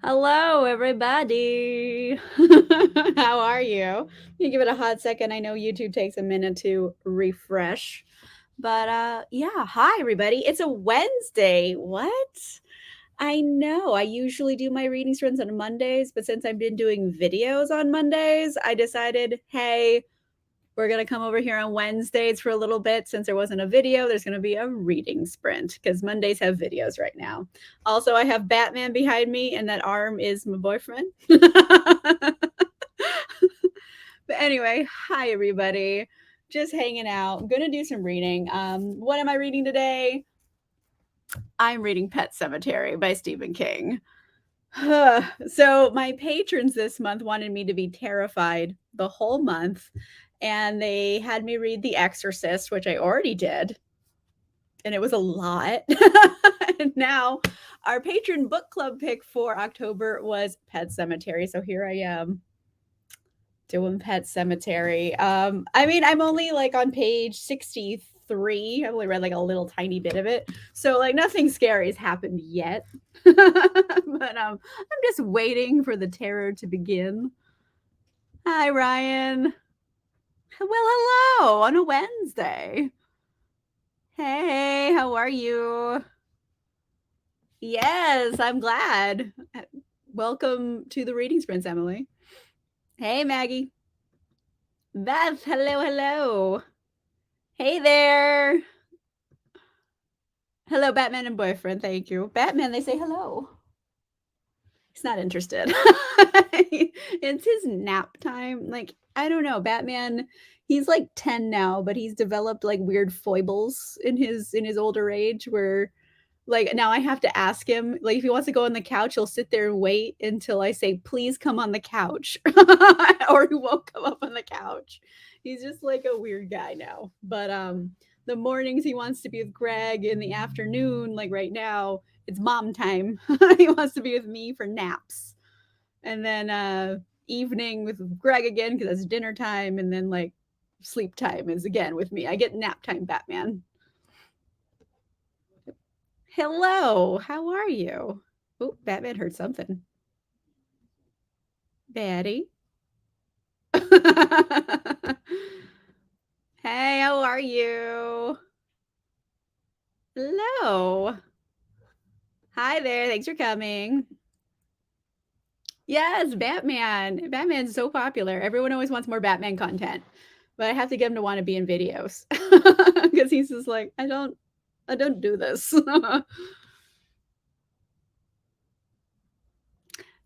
Hello, everybody. How are you? You give it a hot second. I know YouTube takes a minute to refresh. But yeah, hi everybody. It's a Wednesday. What? I know. I usually do my readings runs on Mondays, but since I've been doing videos on Mondays, I decided, hey, we're going to come over here on Wednesdays for a little bit. Since there wasn't a video, there's going to be a reading sprint because Mondays have videos right now. Also, I have Batman behind me, and that arm is my boyfriend. But anyway, hi, everybody. Just hanging out. I'm going to do some reading. What am I reading today? I'm reading Pet Sematary by Stephen King. So my patrons this month wanted me to be terrified the whole month, and they had me read The Exorcist, which I already did, and it was a lot. And now our patron book club pick for October was Pet Sematary, so here I am doing Pet Sematary. I mean, I'm only like on page 63. I've only read like a little tiny bit of it. So like nothing scary has happened yet. But I'm just waiting for the terror to begin. Hi, Ryan. Well, hello on a Wednesday. Hey, how are you? Yes, I'm glad. Welcome to the reading sprints, Emily. Hey, Maggie. Beth, hello, hello. Hey there. Hello, Batman and boyfriend. Thank you. Batman, they say hello. He's not interested. It's his nap time. Like, I don't know. Batman, he's like 10 now, but he's developed like weird foibles in his older age where like now I have to ask him like if he wants to go on the couch, he'll sit there and wait until I say, "Please come on the couch." Or he won't come up on the couch. He's just like a weird guy now. But the mornings he wants to be with Greg, in the afternoon like right now, it's mom time. He wants to be with me for naps. And then evening with Greg again because it's dinner time, and then like sleep time is again with me. I get nap time, Batman. Hello, how are you? Oh, Batman heard something. Batty. Hey, how are you? Hello. Hi there. Thanks for coming. Yes, Batman. Batman's so popular. Everyone always wants more Batman content. But I have to get him to want to be in videos. Because he's just like, I don't do this.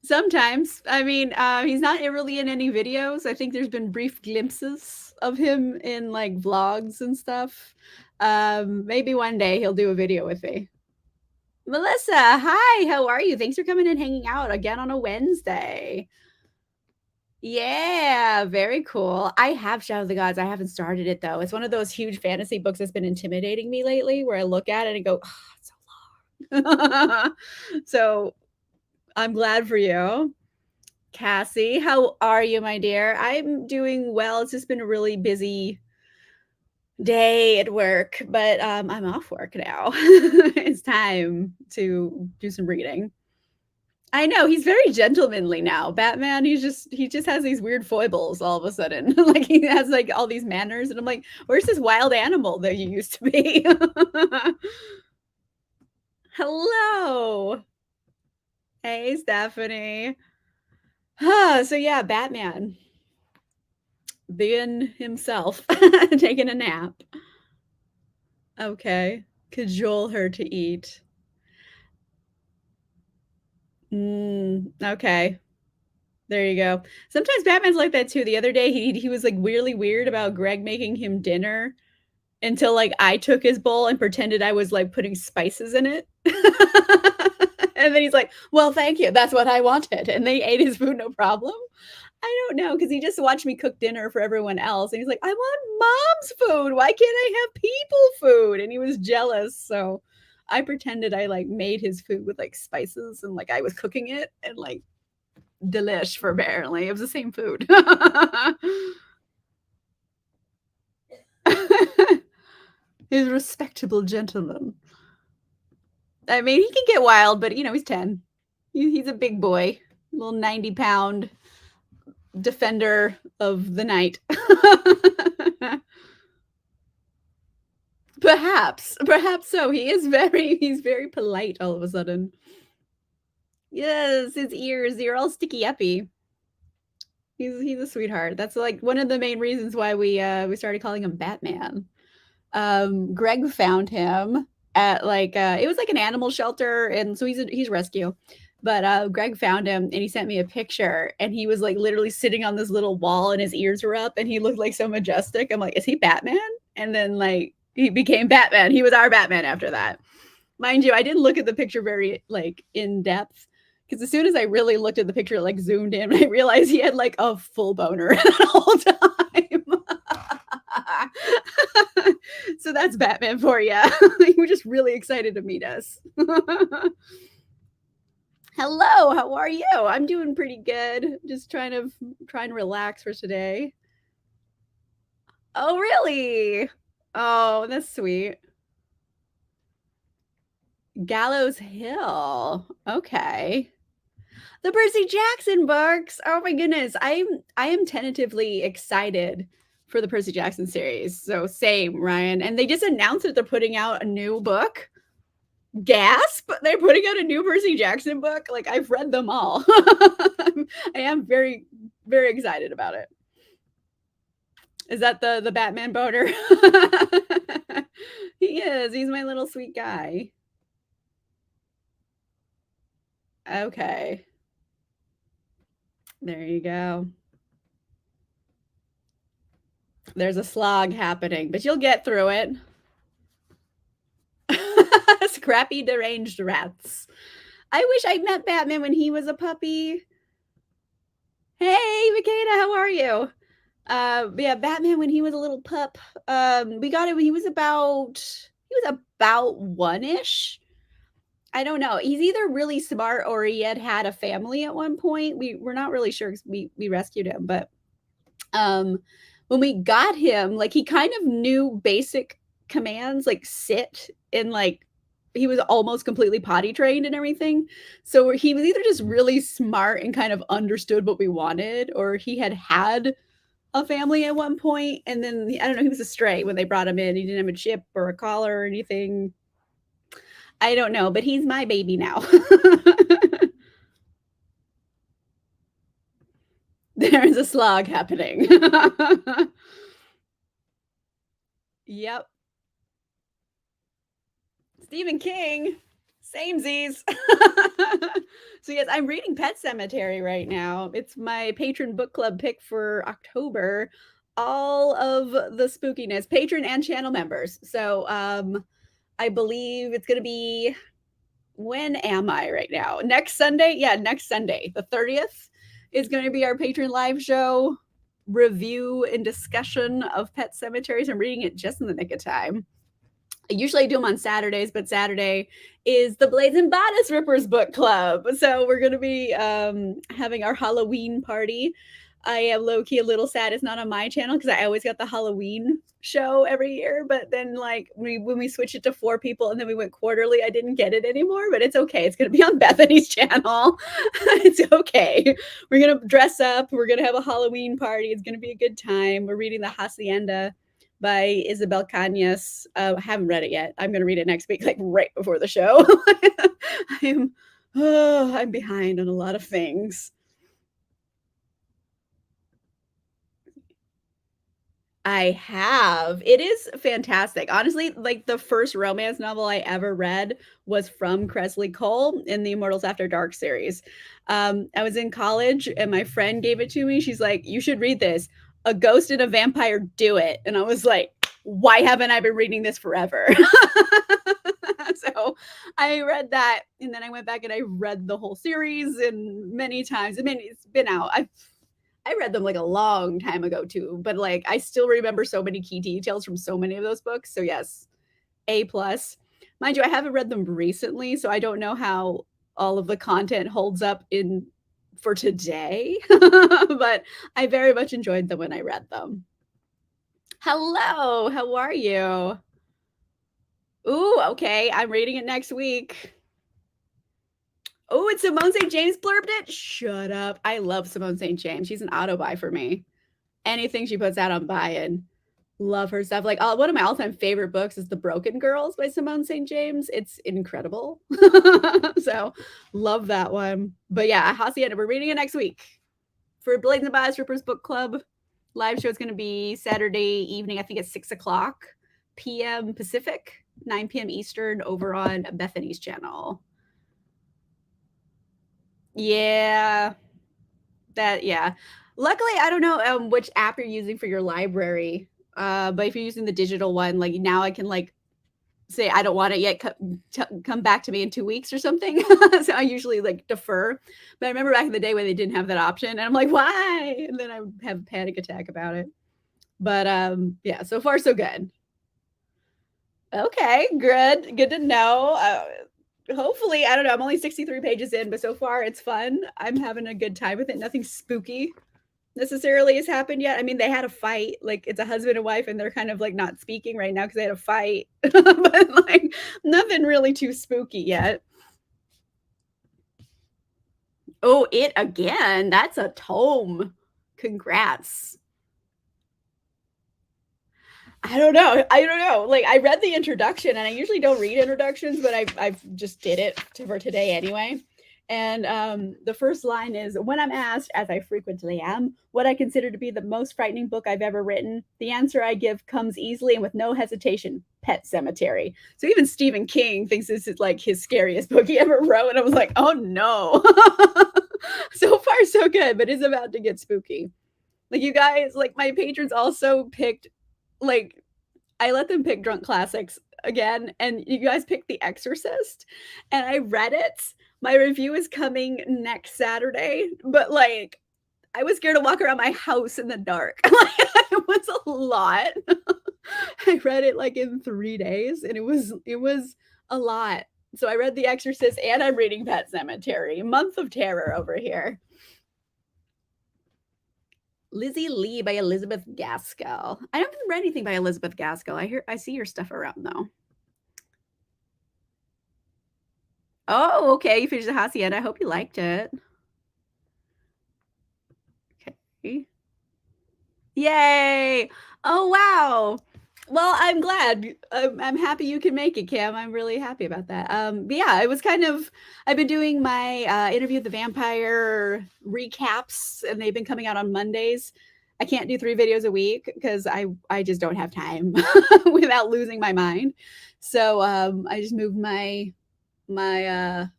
Sometimes. I mean, he's not really in any videos. I think there's been brief glimpses of him in like vlogs and stuff. Maybe one day he'll do a video with me. Melissa, hi, how are you? Thanks for coming and hanging out again on a Wednesday. Yeah, very cool. I have Shadow of the Gods. I haven't started it though. It's one of those huge fantasy books that's been intimidating me lately, where I look at it and go, oh, it's so long. So I'm glad for you. Cassie, how are you, my dear? I'm doing well. It's just been a really busy day at work, but I'm off work now. It's time to do some reading. I know he's very gentlemanly now. Batman, he just has these weird foibles all of a sudden. Like he has like all these manners, and I'm like, where's this wild animal that you used to be? Hello. Hey, Stephanie. So yeah, Batman being himself, taking a nap. Okay. Cajole her to eat. Okay. There you go. Sometimes Batman's like that too. The other day he was like weirdly weird about Greg making him dinner until like I took his bowl and pretended I was like putting spices in it. And then he's like, "Well, thank you. That's what I wanted." And they ate his food no problem. I don't know because he just watched me cook dinner for everyone else, and he's like, "I want mom's food. Why can't I have people food?" And he was jealous, so I pretended I like made his food with like spices and like I was cooking it and like delish for apparently it was the same food. He's a respectable gentleman. I mean, he can get wild, but you know, he's 10. He's a big boy, little 90-pound defender of the night. Perhaps so. He's very polite all of a sudden. Yes, his ears, they're all sticky uppy. He's a sweetheart. That's like one of the main reasons why we started calling him Batman. Greg found him at like it was like an animal shelter, and so he's rescue. But Greg found him and he sent me a picture, and he was like literally sitting on this little wall and his ears were up and he looked like so majestic. I'm like, is he Batman? And then like he became Batman. He was our Batman after that. Mind you, I didn't look at the picture very like in depth because as soon as I really looked at the picture, like zoomed in, I realized he had like a full boner the whole time. So that's Batman for you. We're just really excited to meet us. Hello, how are you? I'm doing pretty good. Just trying to relax for today. Oh, really? Oh, that's sweet. Gallows Hill. Okay. The Percy Jackson books. Oh my goodness. I am tentatively excited for the Percy Jackson series. So same, Ryan. And they just announced that they're putting out a new book. Gasp! They're putting out a new Percy Jackson book. Like I've read them all. I am very, very excited about it. Is that the Batman boner? He is. He's my little sweet guy. Okay. There you go. There's a slog happening, but you'll get through it. Scrappy deranged rats. I wish I met Batman when he was a puppy. Hey, Makeda, how are you? Yeah, Batman when he was a little pup. We got it when he was about one-ish. I don't know. He's either really smart or he had a family at one point. We're not really sure 'cause we rescued him, but when we got him, like he kind of knew basic commands like sit and like he was almost completely potty trained and everything. So he was either just really smart and kind of understood what we wanted, or he had a family at one point, and then I don't know, he was a stray when they brought him in. He didn't have a chip or a collar or anything. I don't know, but he's my baby now. There's a slog happening. Yep. Stephen King. Samesies. So yes, I'm reading Pet Cemetery right now. It's my patron book club pick for October. All of the spookiness, patron and channel members. So I believe it's gonna be when am I right now? Next Sunday? Yeah, next Sunday, the 30th is going to be our patron live show review and discussion of Pet Cemeteries. I'm reading it just in the nick of time. Usually I do them on Saturdays, but Saturday is the Blades and Bodice Rippers book club. So we're going to be having our Halloween party. I am low key a little sad it's not on my channel because I always got the Halloween show every year. But then, like, when we switched it to 4 people and then we went quarterly, I didn't get it anymore. But it's okay. It's going to be on Bethany's channel. It's okay. We're going to dress up. We're going to have a Halloween party. It's going to be a good time. We're reading The Hacienda by Isabel Cañas. I haven't read it yet. I'm going to read it next week, like right before the show. I'm behind on a lot of things. I have. It is fantastic. Honestly, like the first romance novel I ever read was from Kresley Cole in the Immortals After Dark series. I was in college and my friend gave it to me. She's like, "You should read this. A ghost and a vampire do it." And I was like, "Why haven't I been reading this forever?" So I read that and then I went back and I read the whole series and many times. I mean, it's been out. I read them like a long time ago too, but like I still remember so many key details from so many of those books. So yes, A plus. Mind you, I haven't read them recently, so I don't know how all of the content holds up in for today, but I very much enjoyed them when I read them. Hello, how are you? Ooh, okay. I'm reading it next week. Oh, and Simone St. James blurbed it? Shut up. I love Simone St. James. She's an auto buy for me. Anything she puts out, I'm buying. Love her stuff. Like, one of my all-time favorite books is The Broken Girls by Simone St. James. It's incredible. So, love that one. But yeah, Hacienda, we're reading it next week for Blades and Bias Rippers Book Club. Live show is going to be Saturday evening. I think it's 6:00 p.m. Pacific, 9 p.m. Eastern, over on Bethany's channel. Yeah. Yeah. Luckily, I don't know which app you're using for your library. But if you're using the digital one, like now I can like say I don't want it yet, come back to me in 2 weeks or something. So I usually like defer. But I remember back in the day when they didn't have that option, and I'm like, why? And then I would have a panic attack about it. But yeah, so far so good. Okay, good to know. Hopefully, I don't know. I'm only 63 pages in, but so far it's fun. I'm having a good time with it. Nothing spooky necessarily has happened yet. I mean, they had a fight. Like, it's a husband and wife, and they're kind of like not speaking right now because they had a fight. But like nothing really too spooky yet. Oh, It Again. That's a tome. Congrats. I don't know. Like, I read the introduction, and I usually don't read introductions, but I've just did it for today anyway. And the first line is, when I'm asked, as I frequently am, what I consider to be the most frightening book I've ever written, the answer I give comes easily and with no hesitation: Pet Sematary. So even Stephen King thinks this is like his scariest book he ever wrote. And I was like, oh no. So far, so good, but it's about to get spooky. Like, you guys, like my patrons also picked, like, I let them pick drunk classics again, and you guys picked The Exorcist, and I read it. My review is coming next Saturday, but like I was scared to walk around my house in the dark. Like, it was a lot. I read it like in 3 days, and it was a lot. So I read The Exorcist and I'm reading Pet Sematary. Month of terror over here. Lizzie Lee by Elizabeth Gaskell. I haven't read anything by Elizabeth Gaskell. I see your stuff around though. Oh, okay. You finished the Hacienda. I hope you liked it. Okay. Yay! Oh, wow. Well, I'm glad. I'm happy you can make it, Cam. I'm really happy about that. But yeah, it was kind of, I've been doing my Interview with the Vampire recaps, and they've been coming out on Mondays. I can't do 3 videos a week because I just don't have time without losing my mind. So I just moved my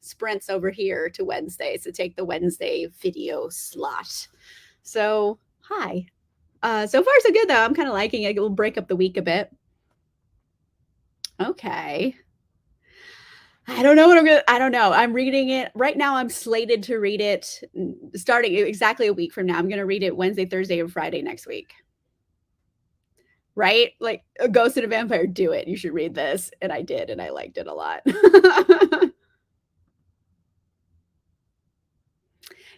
sprints over here to Wednesdays to take the Wednesday video slot. So hi. So far so good though. I'm kind of liking it. It will break up the week a bit. Okay. I don't know what I don't know. I'm reading it right now. I'm slated to read it starting exactly a week from now. I'm going to read it Wednesday, Thursday, and Friday next week. Right? Like, A Ghost and a Vampire, do it. You should read this. And I did, and I liked it a lot.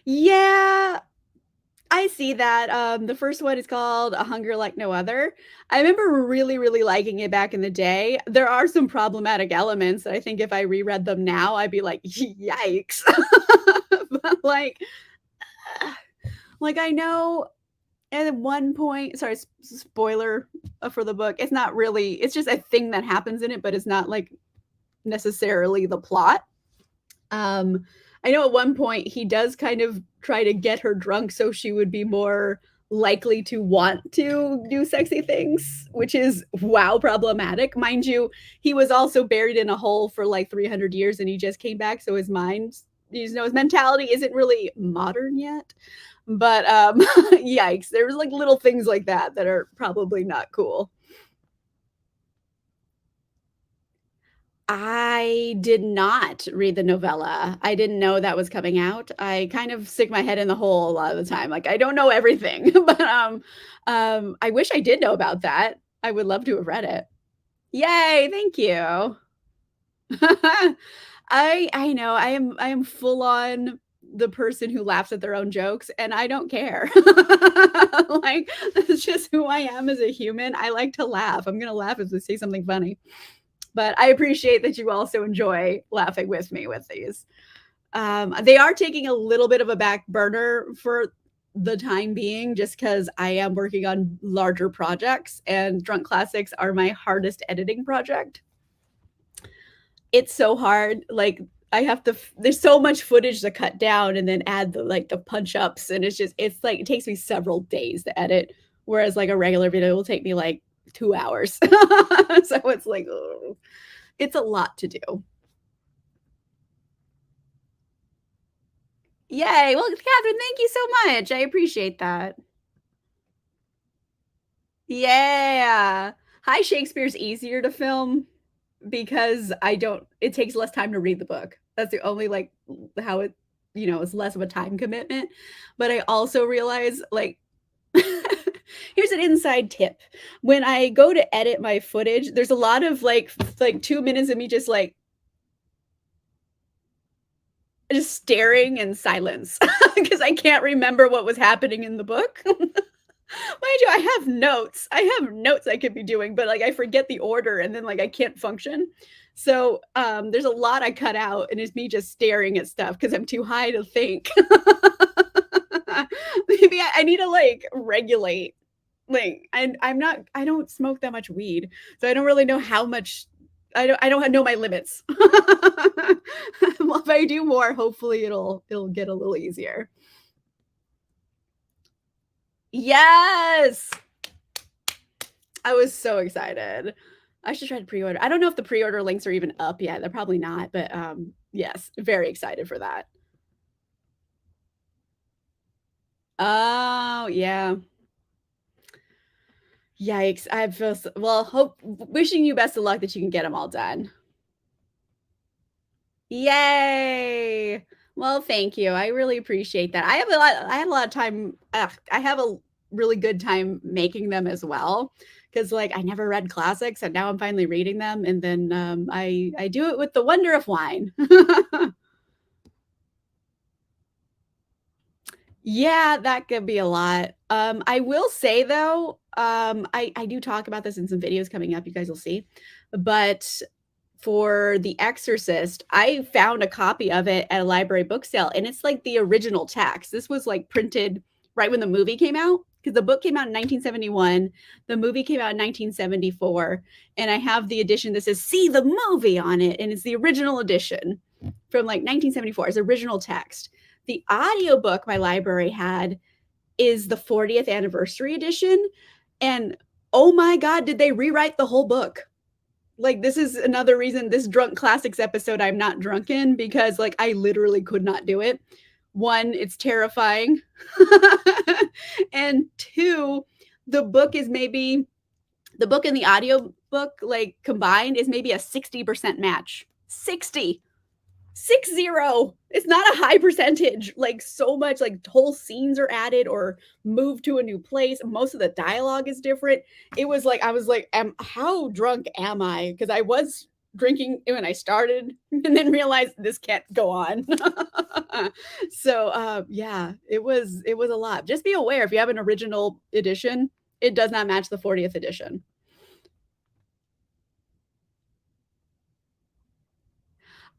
Yeah, I see that. The first one is called A Hunger Like No Other. I remember really, really liking it back in the day. There are some problematic elements that I think if I reread them now, I'd be like, yikes. But like I know at one point, sorry, spoiler for the book, it's not really, it's just a thing that happens in it, but it's not like necessarily the plot. I know at one point he does kind of try to get her drunk so she would be more likely to want to do sexy things, which is wow problematic. Mind you, he was also buried in a hole for like 300 years and he just came back, so his mind, his mentality isn't really modern yet. But yikes, there's like little things like that that are probably not cool. I did not read the novella. I didn't know that was coming out. I kind of stick my head in the hole a lot of the time. Like, I don't know everything, but I wish I did know about that. I would love to have read it. Yay, thank you. I know. I am full on the person who laughs at their own jokes, and I don't care. Like, that's just who I am as a human. I like to laugh. I'm gonna laugh if they say something funny. But I appreciate that you also enjoy laughing with me with these. They are taking a little bit of a back burner for the time being just because I am working on larger projects, and Drunk Classics are my hardest editing project. It's so hard, like, I have to f there's so much footage to cut down and then add the punch ups, and it's like it takes me several days to edit, whereas, like, a regular video will take me, like, 2 hours. So it's like, ugh, it's a lot to do. Yay! Well, Catherine, thank you so much, I appreciate that. Yeah. High Shakespeare's easier to film because I don't it takes less time to read the book. That's the only, like, how it is less of a time commitment, but I also realize, like here's an inside tip. When I go to edit my footage, there's a lot of, like, 2 minutes of me just staring in silence because I can't remember what was happening in the book. Mind you, I have notes I could be doing, but, like, I forget the order and then, like, I can't function. So, there's a lot I cut out, and it's me just staring at stuff because 'cause I'm too high to think. Maybe I need to, like, regulate. Like, I don't smoke that much weed, so I don't really know how much I don't know my limits. Well, if I do more, hopefully it'll get a little easier. Yes! I was so excited. I should try to pre-order. I don't know if the pre-order links are even up yet. They're probably not, but, yes, very excited for that. Oh, yeah. Yikes. I feel s well, hope wishing you best of luck that you can get them all done. Yay! Well, thank you. I really appreciate that. I had a lot of time I have a really good time making them as well, because like, I never read classics, and now I'm finally reading them, and then, I do it with the wonder of wine. Yeah, that could be a lot. I will say though, I do talk about this in some videos coming up, you guys will see, but for The Exorcist, I found a copy of it at a library book sale, and it's like the original text. This was like printed right when the movie came out because the book came out in 1971, the movie came out in 1974, and I have the edition that says "See the movie" on it, and it's the original edition from like 1974. It's original text. The audiobook my library had is the 40th anniversary edition, and oh my god, did they rewrite the whole book. Like, this is another reason this drunk classics episode I'm not drunk in because, like, I literally could not do it. 1, it's terrifying. And 2, the book is maybe the book and the audiobook, like, combined is maybe a 60% match. 60! 60! It's not a high percentage, like, so much like, whole scenes are added or moved to a new place, most of the dialogue is different. It was like I was like, how drunk am I? Because I was drinking when I started and then realized this can't go on. So, yeah, it was a lot. Just be aware if you have an original edition, it does not match the 40th edition.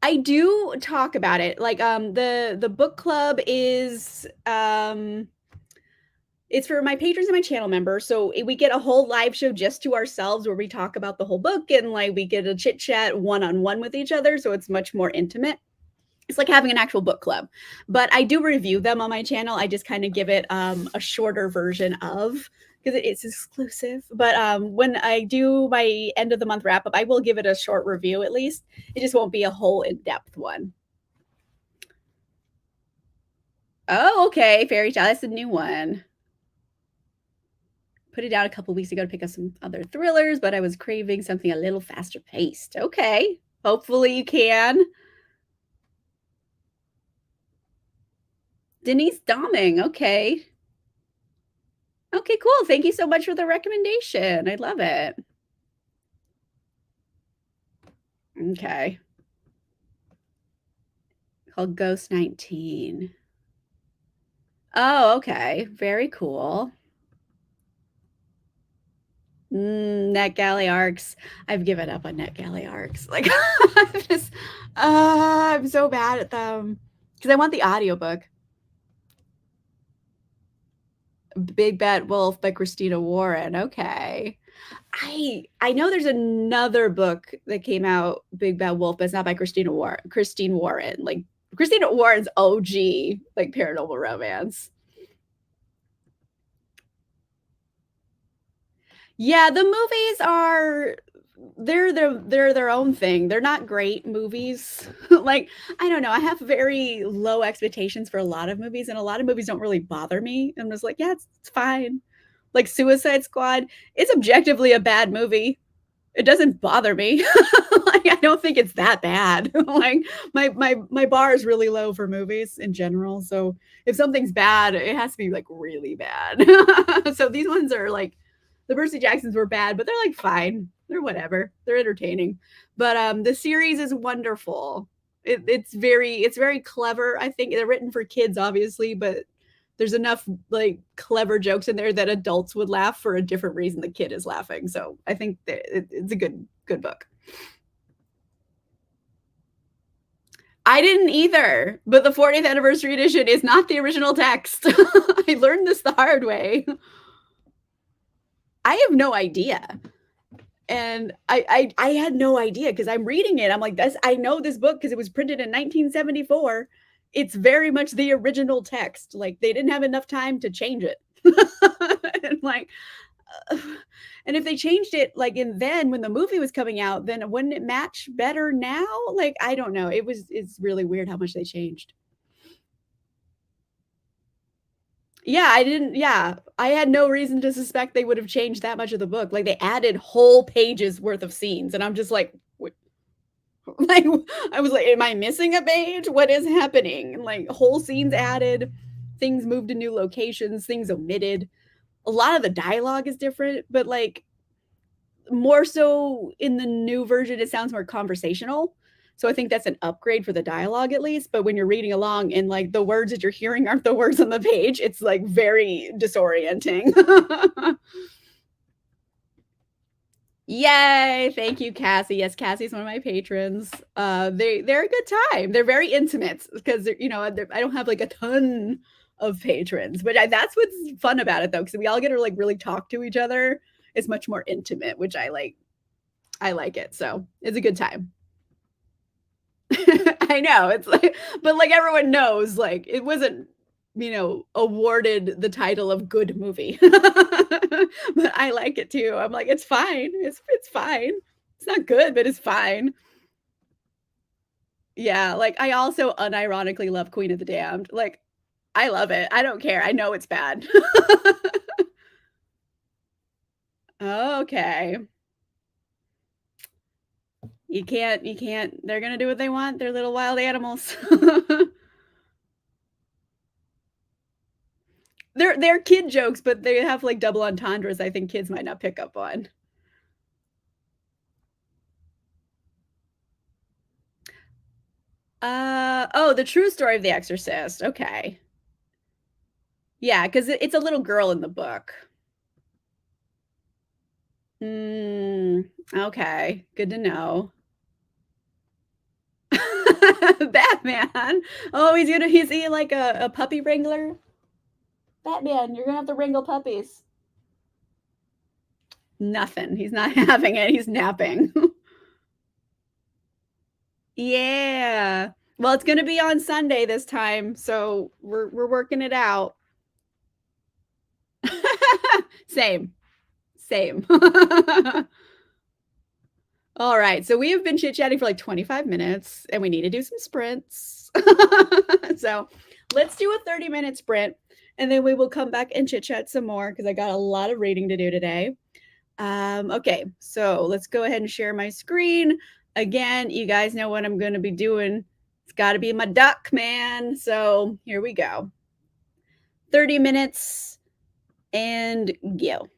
I do talk about it, like, the book club is, it's for my patrons and my channel members, so, we get a whole live show just to ourselves where we talk about the whole book and, like, we get a chit chat one-on-one with each other, so it's much more intimate. It's like having an actual book club, but I do review them on my channel. I just kinda give it, a shorter version of because it's exclusive, but, when I do my end of the month wrap up, I will give it a short review at least. It just won't be a whole in-depth one. Oh, okay, Fairy Tale, that's a new one. Put it down a couple weeks ago to pick up some other thrillers, but I was craving something a little faster paced. Okay, hopefully you can. Denise Doming, okay. Okay, cool. Thank you so much for the recommendation. I love it. Okay. Called Ghost 19. Oh, okay. Very cool. NetGalley Arcs. I've given up on NetGalley Arcs. Like, I'm just, I'm so bad at them. 'Cause I want the audiobook. Big Bad Wolf by Christina Warren, okay. I know there's another book that came out, Big Bad Wolf, but it's not by Christine Warren, like, Christina Warren's OG, like, paranormal romance. Yeah, the movies are they're their own thing. They're not great movies. Like, I don't know, I have very low expectations for a lot of movies, and a lot of movies don't really bother me. I'm just like, "Yeah, it's fine." Like, Suicide Squad, it's objectively a bad movie. It doesn't bother me. Like, I don't think it's that bad. Like, my bar is really low for movies in general, so if something's bad, it has to be, like, really bad. So these ones are, like the Percy Jacksons were bad, but they're, like, fine. They're whatever. They're entertaining. But, the series is wonderful. It's very clever, I think. They're written for kids, obviously, but there's enough, like, clever jokes in there that adults would laugh for a different reason the kid is laughing, so I think that it's a good book. I didn't either, but the 40th anniversary edition is not the original text. I learned this the hard way. I have no idea, and I had no idea because 'cause I'm reading it, I'm like, "This I know this book because it was printed in 1974. It's very much the original text, like, they didn't have enough time to change it." And, like, and if they changed it, like, in then when the movie was coming out, then wouldn't it match better now? Like, I don't know. It's really weird how much they changed. Yeah, I didn't yeah, I had no reason to suspect they would have changed that much of the book. Like, they added whole pages worth of scenes, and I'm just like, "What?" Like, I was like, "Am I missing a page? What is happening?" And, like, whole scenes added, things moved to new locations, things omitted. A lot of the dialogue is different, but, like, more so in the new version, it sounds more conversational. So I think that's an upgrade for the dialogue at least, but when you're reading along and, like, the words that you're hearing aren't the words on the page, it's, like, very disorienting. Yay, thank you, Cassie. Yes, Cassie's one of my patrons. They're a good time. They're very intimate because I don't have, like, a ton of patrons, but that's what's fun about it, though, because we all get to, like, really talk to each other. It's much more intimate, which I like it, so it's a good time. I know, it's like but, like, everyone knows, like, it wasn't, awarded the title of good movie. But I like it too. I'm like, "It's fine. It's fine. It's not good, but it's fine." Yeah, like, I also unironically love Queen of the Damned. Like, I love it. I don't care. I know it's bad. Okay. You can't they're gonna do what they want. They're little wild animals. They're kid jokes, but they have, like, double entendres I think kids might not pick up on. Oh, The True Story of the Exorcist, okay. Yeah, 'cause it's a little girl in the book. Mm, okay, good to know. Batman? Oh, is he like a puppy wrangler? Batman, you're gonna have to wrangle puppies. Nothing, he's not having it, he's napping. Yeah. Well, it's gonna be on Sunday this time, so we're working it out. Same, same. Alright, so we have been chit-chatting for, like, 25 minutes, and we need to do some sprints. So, let's do a 30-minute sprint, and then we will come back and chit-chat some more because I got a lot of reading to do today. Okay, so let's go ahead and share my screen. Again, you guys know what I'm gonna be doing. It's gotta be my duck, man. So, here we go. 30 minutes and go.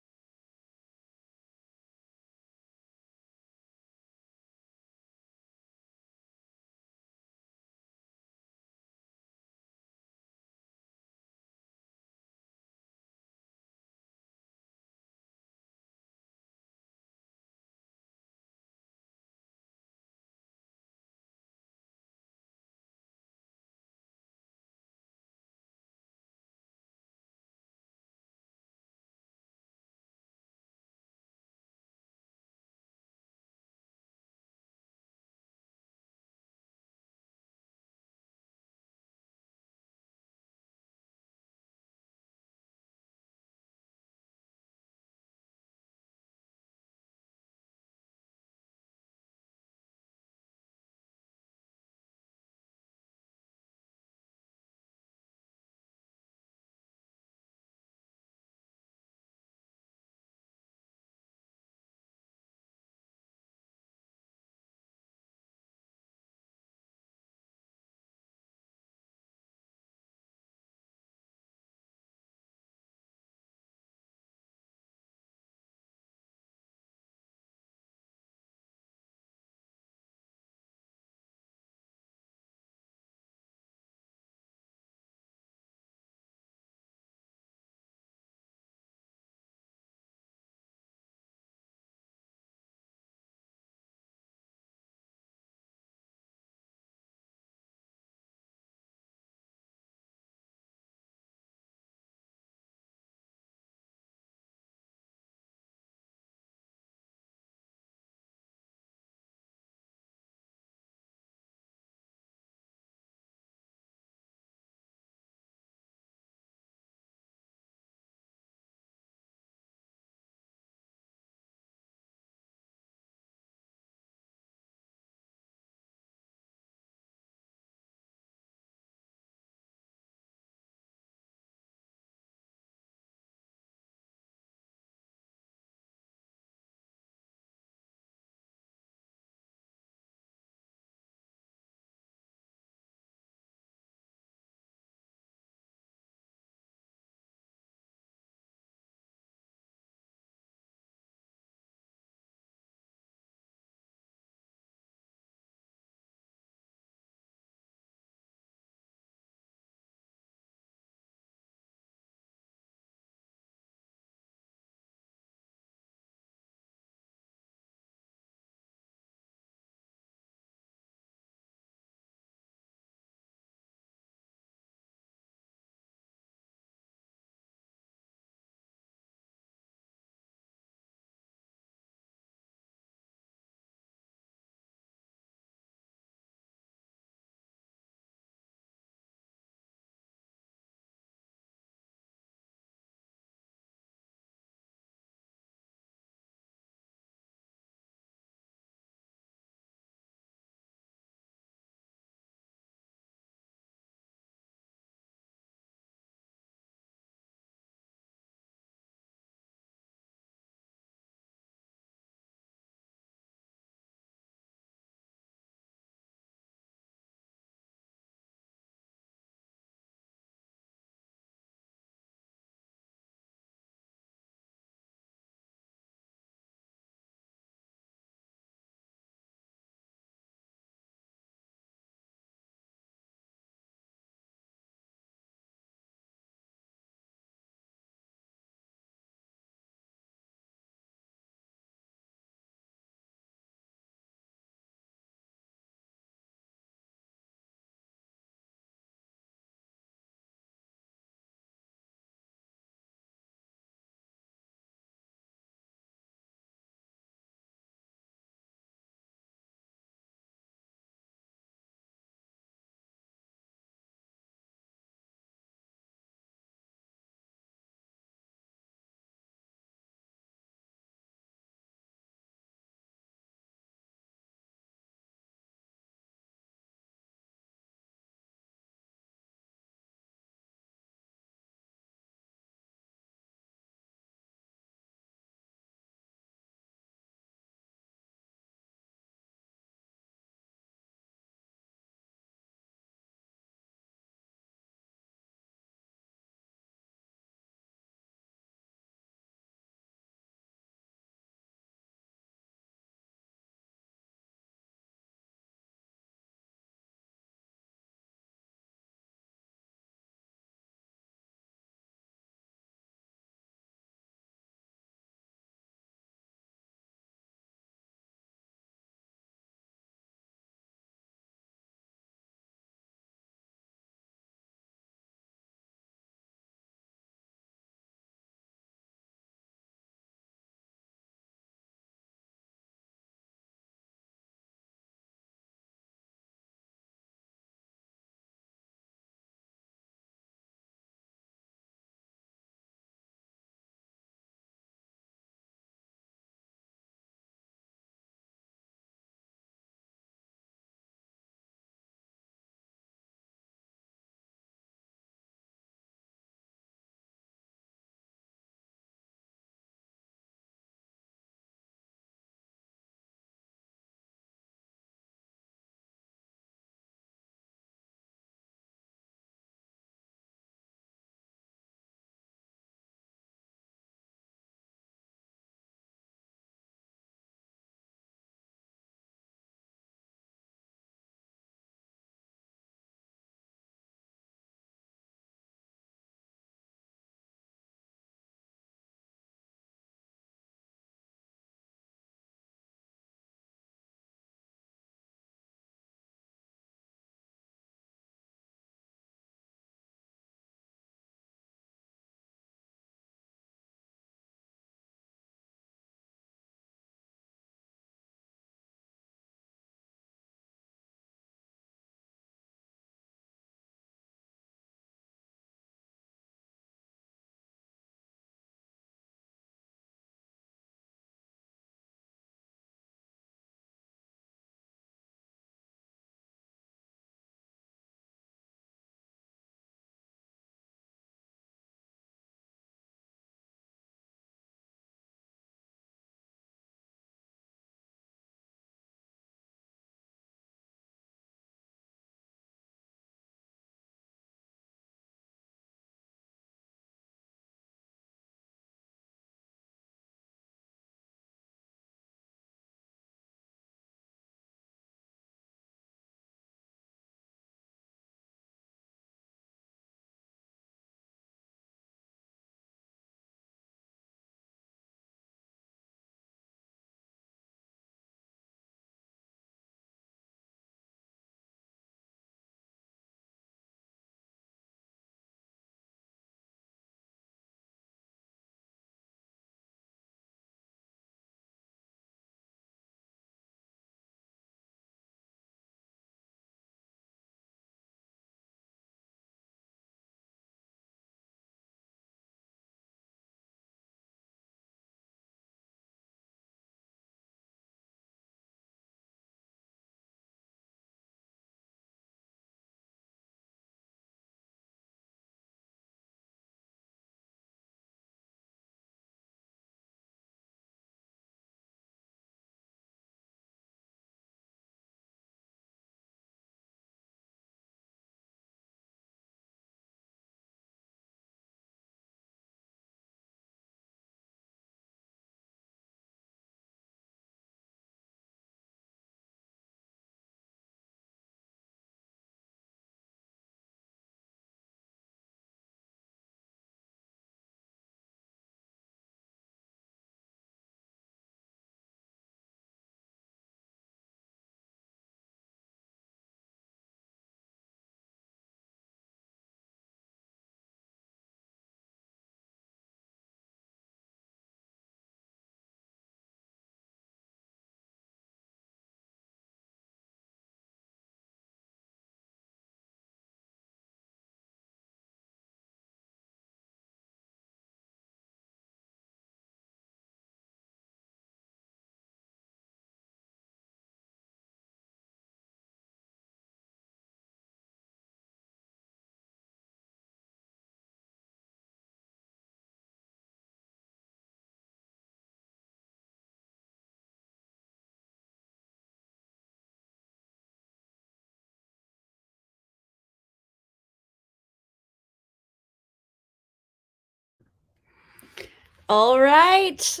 All right.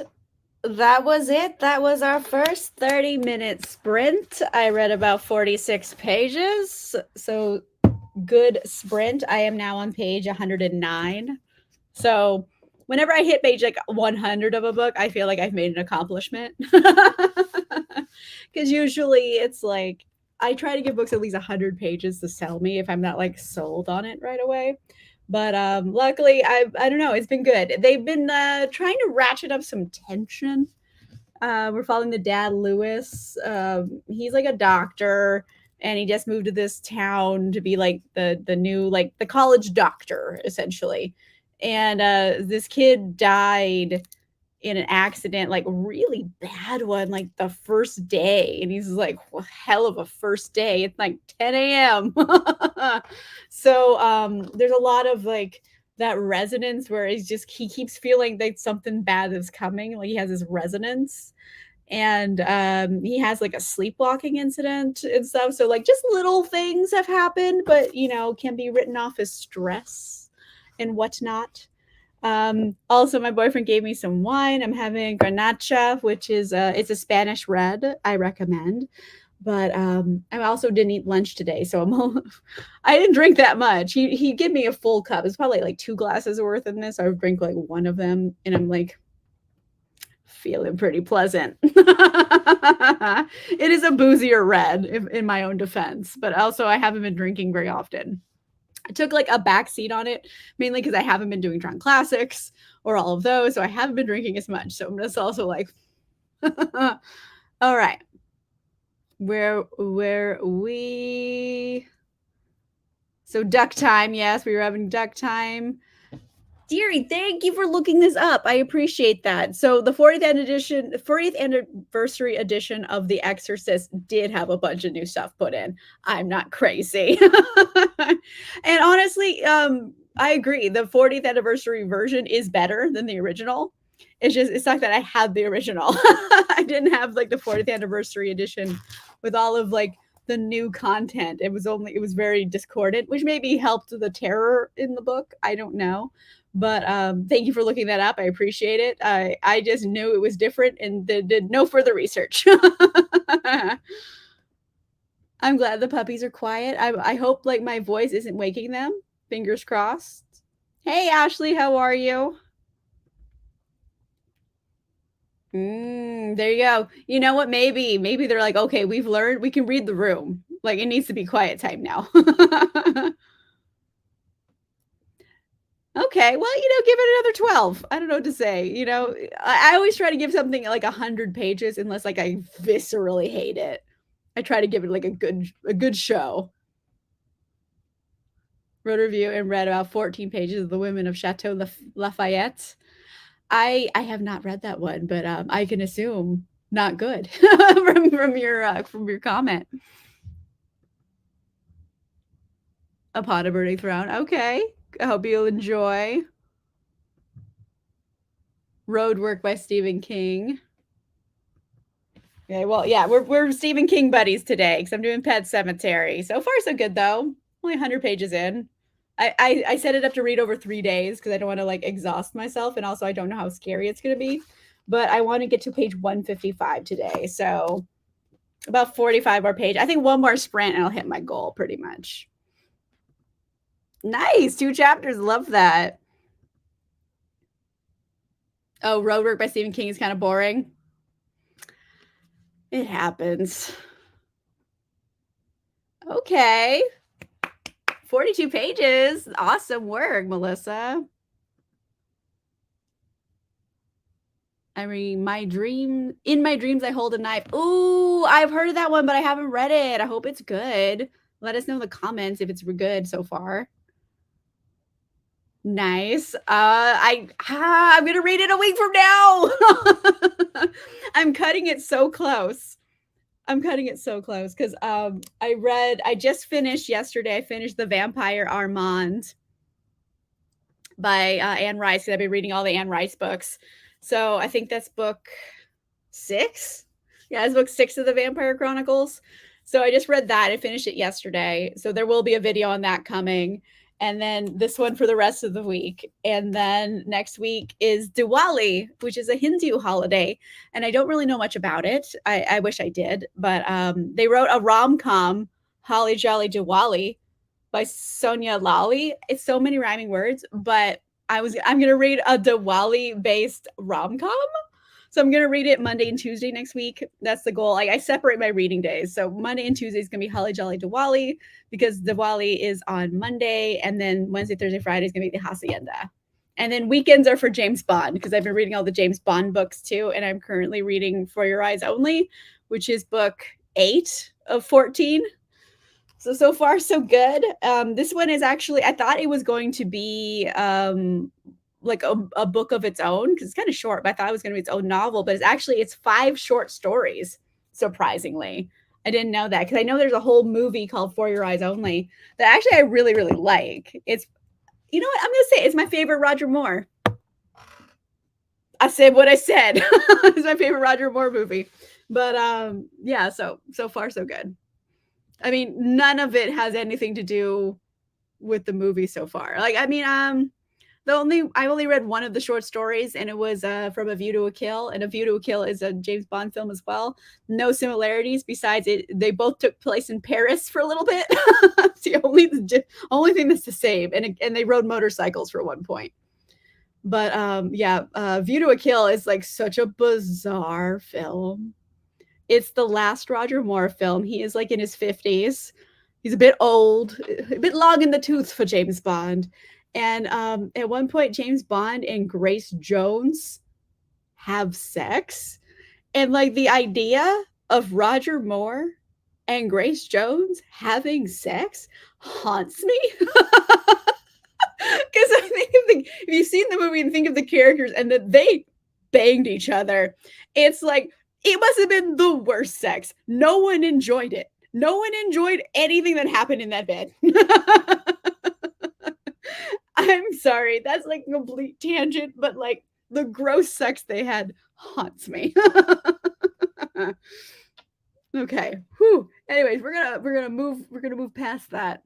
That was it. That was our first 30-minute sprint. I read about 46 pages. So good sprint. I am now on page 109. So whenever I hit page like 100 of a book, I feel like I've made an accomplishment. Because usually it's like I try to give books at least 100 pages to sell me if I'm not like sold on it right away. But luckily, I don't know. It's been good. They've been trying to ratchet up some tension. We're following the dad, Lewis. He's like a doctor, and he just moved to this town to be like the new like the college doctor essentially. And this kid died in an accident, like really bad one, like the first day. And he's like, well, hell of a first day. It's like 10 a.m. So there's a lot of like that resonance where he keeps feeling that something bad is coming. Like he has this resonance. And he has like a sleepwalking incident and stuff. So like just little things have happened, but can be written off as stress and whatnot. Also, my boyfriend gave me some wine. I'm having Garnacha, which is it's a Spanish red. I recommend. But I also didn't eat lunch today, so I didn't drink that much. He gave me a full cup. It's probably like 2 glasses worth in this. I would drink like one of them, and I'm like feeling pretty pleasant. It is a boozier red, in my own defense, but also I haven't been drinking very often. I took like a back seat on it, mainly because I haven't been doing Tron Classics or all of those, so I haven't been drinking as much. So I'm just also like, all right, where we? So duck time, yes, we were having duck time. Deary, thank you for looking this up. I appreciate that. So the 40th anniversary edition of The Exorcist did have a bunch of new stuff put in. I'm not crazy. And honestly, I agree. The 40th anniversary version is better than the original. It's not that I had the original. I didn't have like the 40th anniversary edition with all of like the new content. It was very discordant, which maybe helped the terror in the book. I don't know. But thank you for looking that up. I appreciate it. I just knew it was different and did no further research. I'm glad the puppies are quiet. I hope like my voice isn't waking them. Fingers crossed. Hey Ashley, how are you? There you go. You know what? Maybe they're like, okay, we've learned we can read the room. Like it needs to be quiet time now. Okay, well, give it another 12. I don't know what to say. I always try to give something like 100 pages unless like I viscerally hate it. I try to give it like a good show. Wrote a review and read about 14 pages of The Women of Chateau Lafayette. I have not read that one, but I can assume not good from your comment. Upon a Burning Throne. Okay. I hope you'll enjoy. Roadwork by Stephen King. Okay, well, yeah, we're Stephen King buddies today because I'm doing Pet Sematary. So far, so good though. Only 100 pages in. I set it up to read over 3 days because I don't want to like exhaust myself, and also I don't know how scary it's gonna be. But I want to get to page 155 today, so about 45 more pages. I think one more sprint and I'll hit my goal pretty much. Nice, 2 chapters. Love that. Oh, Roadwork by Stephen King is kind of boring. It happens. Okay. 42 pages. Awesome work, Melissa. I mean, in my dreams, I hold a knife. Ooh, I've heard of that one, but I haven't read it. I hope it's good. Let us know in the comments if it's good so far. Nice. I'm gonna read it a week from now. I'm cutting it so close. Because I just finished yesterday. I finished The Vampire Armand by Anne Rice, because I've been reading all the Anne Rice books. So I think that's book 6. Yeah, it's book 6 of the Vampire Chronicles. So I just read that and finished it yesterday. So there will be a video on that coming. and then this one for the rest of the week. And then next week is Diwali, which is a Hindu holiday. And I don't really know much about it. I wish I did, but they wrote a rom com, Holly Jolly Diwali, by Sonia Lally. It's so many rhyming words, but I'm gonna read a Diwali based rom com. So I'm gonna read it Monday and Tuesday next week. That's the goal. I separate my reading days. So Monday and Tuesday is gonna be Holly Jolly Diwali because Diwali is on Monday, and then Wednesday, Thursday, Friday is gonna be the Hacienda. And then weekends are for James Bond because I've been reading all the James Bond books too, and I'm currently reading For Your Eyes Only, which is book 8 of 14. So far so good. This one is actually, I thought it was going to be like a book of its own because it's kind of short, but I thought it was going to be its own novel, but it's 5 short stories, surprisingly. I didn't know that because I know there's a whole movie called For Your Eyes Only that actually I really, really like. It's, you know what? I'm going to say it's my favorite Roger Moore. I said what I said. It's my favorite Roger Moore movie. But yeah, so far so good. I mean, none of it has anything to do with the movie so far. Like, I mean, I only read one of the short stories, and it was from A View to a Kill, and A View to a Kill is a James Bond film as well. No similarities besides it. They both took place in Paris for a little bit. It's the only thing that's the same, and they rode motorcycles for one point. But yeah, View to a Kill is like such a bizarre film. It's the last Roger Moore film. He is like in his 50s. He's a bit old, a bit long in the tooth for James Bond. And at one point, James Bond and Grace Jones have sex. And like the idea of Roger Moore and Grace Jones having sex haunts me. Because I think if you've seen the movie and think of the characters and that they banged each other, it's like, it must have been the worst sex. No one enjoyed it. No one enjoyed anything that happened in that bed. I'm sorry. That's like a complete tangent, but like the gross sex they had haunts me. Okay. Whew. Anyways, we're gonna move past that.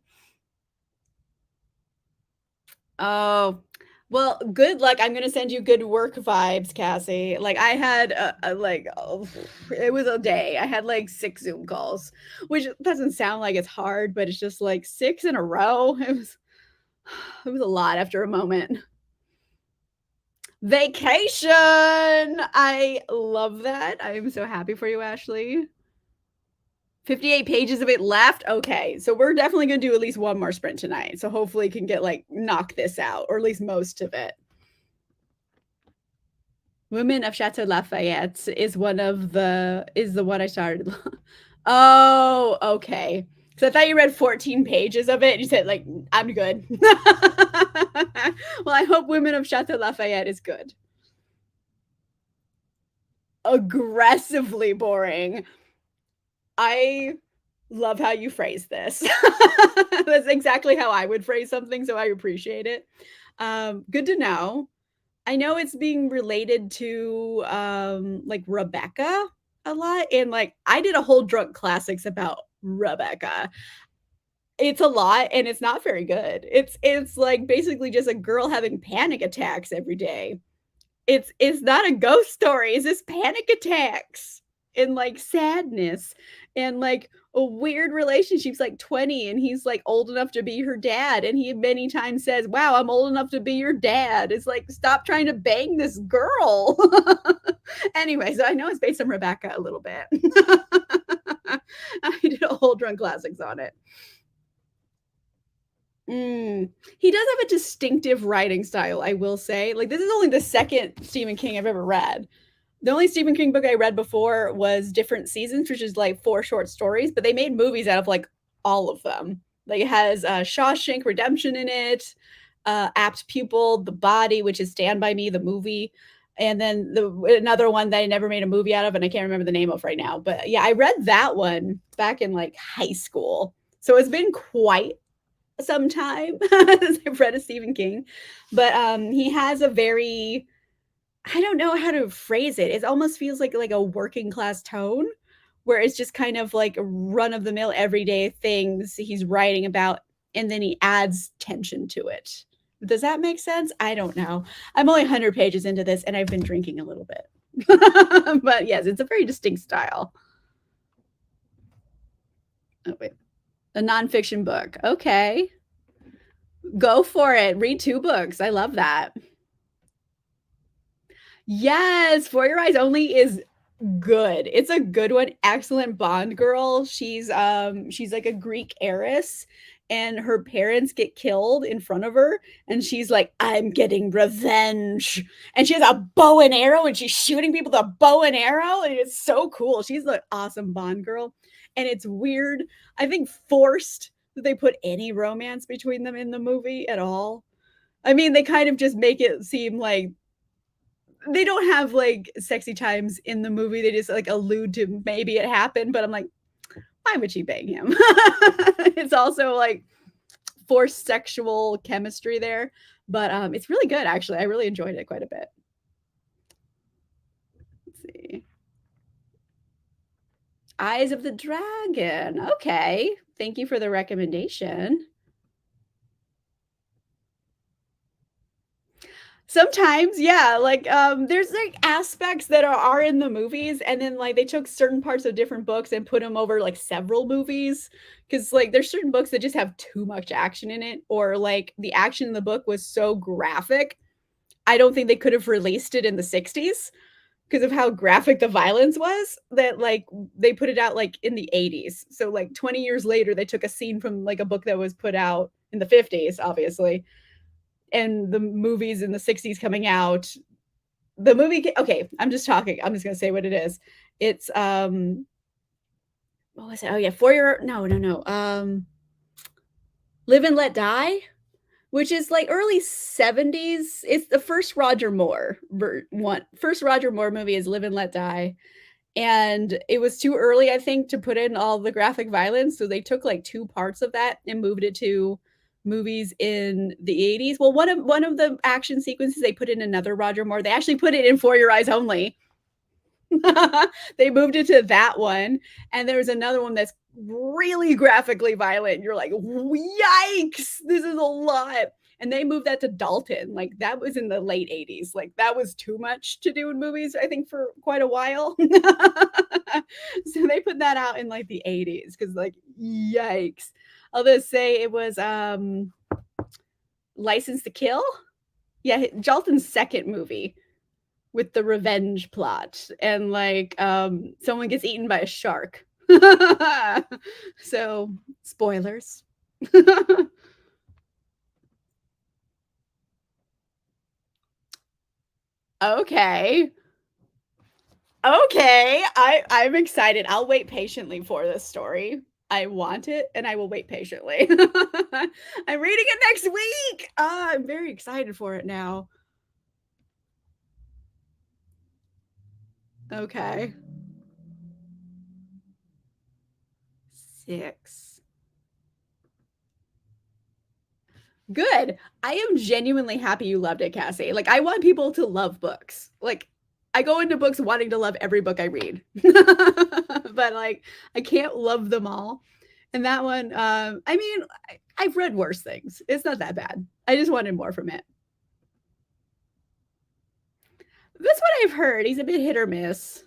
Oh, well, good luck. I'm gonna send you good work vibes, Cassie. Like I had it was a day. I had like 6 Zoom calls, which doesn't sound like it's hard, but it's just like 6 in a row. It was a lot after a moment. Vacation. I love that. I am so happy for you, Ashley. 58 pages of it left. Okay. So we're definitely going to do at least one more sprint tonight. So hopefully can get knock this out, or at least most of it. Women of Chateau Lafayette is the one I started. Oh, okay. So I thought you read 14 pages of it. You said I'm good. Well, I hope Women of Chateau Lafayette is good. Aggressively boring. I love how you phrase this. That's exactly how I would phrase something, so I appreciate it. Good to know. I know it's being related to Rebecca a lot, and I did a whole drunk classics about Rebecca. It's a lot, and it's not very good. It's like basically just a girl having panic attacks every day. It's not a ghost story. It's just panic attacks and sadness and a weird relationship. She's 20 and he's old enough to be her dad, and he many times says, "Wow, I'm old enough to be your dad." It's stop trying to bang this girl. Anyway, so I know it's based on Rebecca a little bit. I did a whole drunk classics on it. He does have a distinctive writing style, I will say. This is only the second Stephen King I've ever read. The only Stephen King book I read before was Different Seasons, which is 4 short stories, but they made movies out of all of them. It has Shawshank Redemption in it, Apt Pupil, The Body, which is Stand By Me, the movie, and then another one that I never made a movie out of, and I can't remember the name of right now. But yeah, I read that one back in high school. So it's been quite some time since I've read a Stephen King. But he has a very, I don't know how to phrase it. It almost feels like a working class tone, where it's just kind of run of the mill everyday things he's writing about and then he adds tension to it. Does that make sense? I don't know. I'm only 100 pages into this, and I've been drinking a little bit. But yes, it's a very distinct style. Oh, wait. A nonfiction book. Okay. Go for it. Read 2 books. I love that. Yes, For Your Eyes Only is good. It's a good one. Excellent Bond girl. She's like a Greek heiress and her parents get killed in front of her and she's like, "I'm getting revenge." And she has a bow and arrow and she's shooting people with a bow and arrow and it's so cool. She's an awesome Bond girl. And it's weird. I think forced that they put any romance between them in the movie at all. I mean, they kind of just make it seem like they don't have like sexy times in the movie. They just like allude to maybe it happened, but I'm like, why would she bang him? It's also like forced sexual chemistry there, but it's really good actually. I really enjoyed it quite a bit. Let's see. Eyes of the Dragon. Okay. Thank you for the recommendation. Sometimes, yeah, like, there's, like, aspects that are in the movies, and then, like, they took certain parts of different books and put them over, like, several movies. Because like, there's certain books that just have too much action in it, or, like, the action in the book was so graphic, I don't think they could have released it in the '60s because of how graphic the violence was, that, like, they put it out, like, in the '80s. So, like, 20 years later, they took a scene from, like, a book that was put out in the '50s, obviously, and the movies in the '60s coming out. The movie ca okay, I'm just talking. I'm just gonna say what it is. It's, what was it? Oh, yeah, For Your no, no, no, Live and Let Die, which is, like, early '70s. It's the first Roger Moore one. First Roger Moore movie is Live and Let Die, and it was too early, I think, to put in all the graphic violence, so they took, like, 2 parts of that and moved it to movies in the '80s. Well, one of the action sequences, they put in another Roger Moore. They actually put it in For Your Eyes Only. They moved it to that one, and there's another one that's really graphically violent. You're like, "Yikes, this is a lot." And they moved that to Dalton. Like that was in the late '80s. Like that was too much to do in movies, I think, for quite a while. So they put that out in like the '80s because like yikes. I'll just say it was License to Kill. Yeah, Dalton's second movie with the revenge plot and like someone gets eaten by a shark. So spoilers. Okay. Okay. I'm excited. I'll wait patiently for this story. I want it and I will wait patiently. I'm reading it next week. I'm very excited for it now. Okay. 6. Good. I am genuinely happy you loved it, Cassie. Like, I want people to love books. Like, I go into books wanting to love every book I read, but like, I can't love them all. And that one, I mean, I've read worse things. It's not that bad. I just wanted more from it. That's what I've heard. He's a bit hit or miss.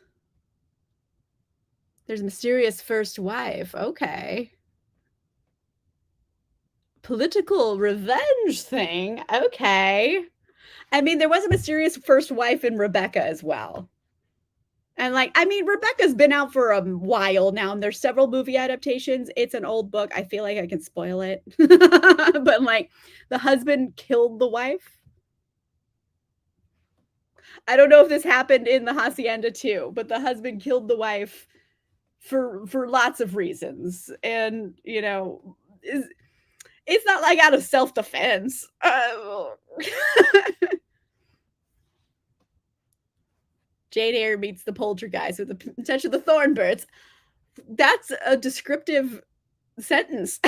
There's a mysterious first wife. Okay. Political revenge thing. Okay. I mean, there was a mysterious first wife in Rebecca as well. And like, I mean, Rebecca's been out for a while now, and there's several movie adaptations. It's an old book. I feel like I can spoil it. But like, the husband killed the wife. I don't know if this happened in the Hacienda too, but the husband killed the wife for lots of reasons. And, you know, it's not like out of self-defense. Jane Eyre meets the poltergeist with a touch of the Thornbirds. That's a descriptive sentence.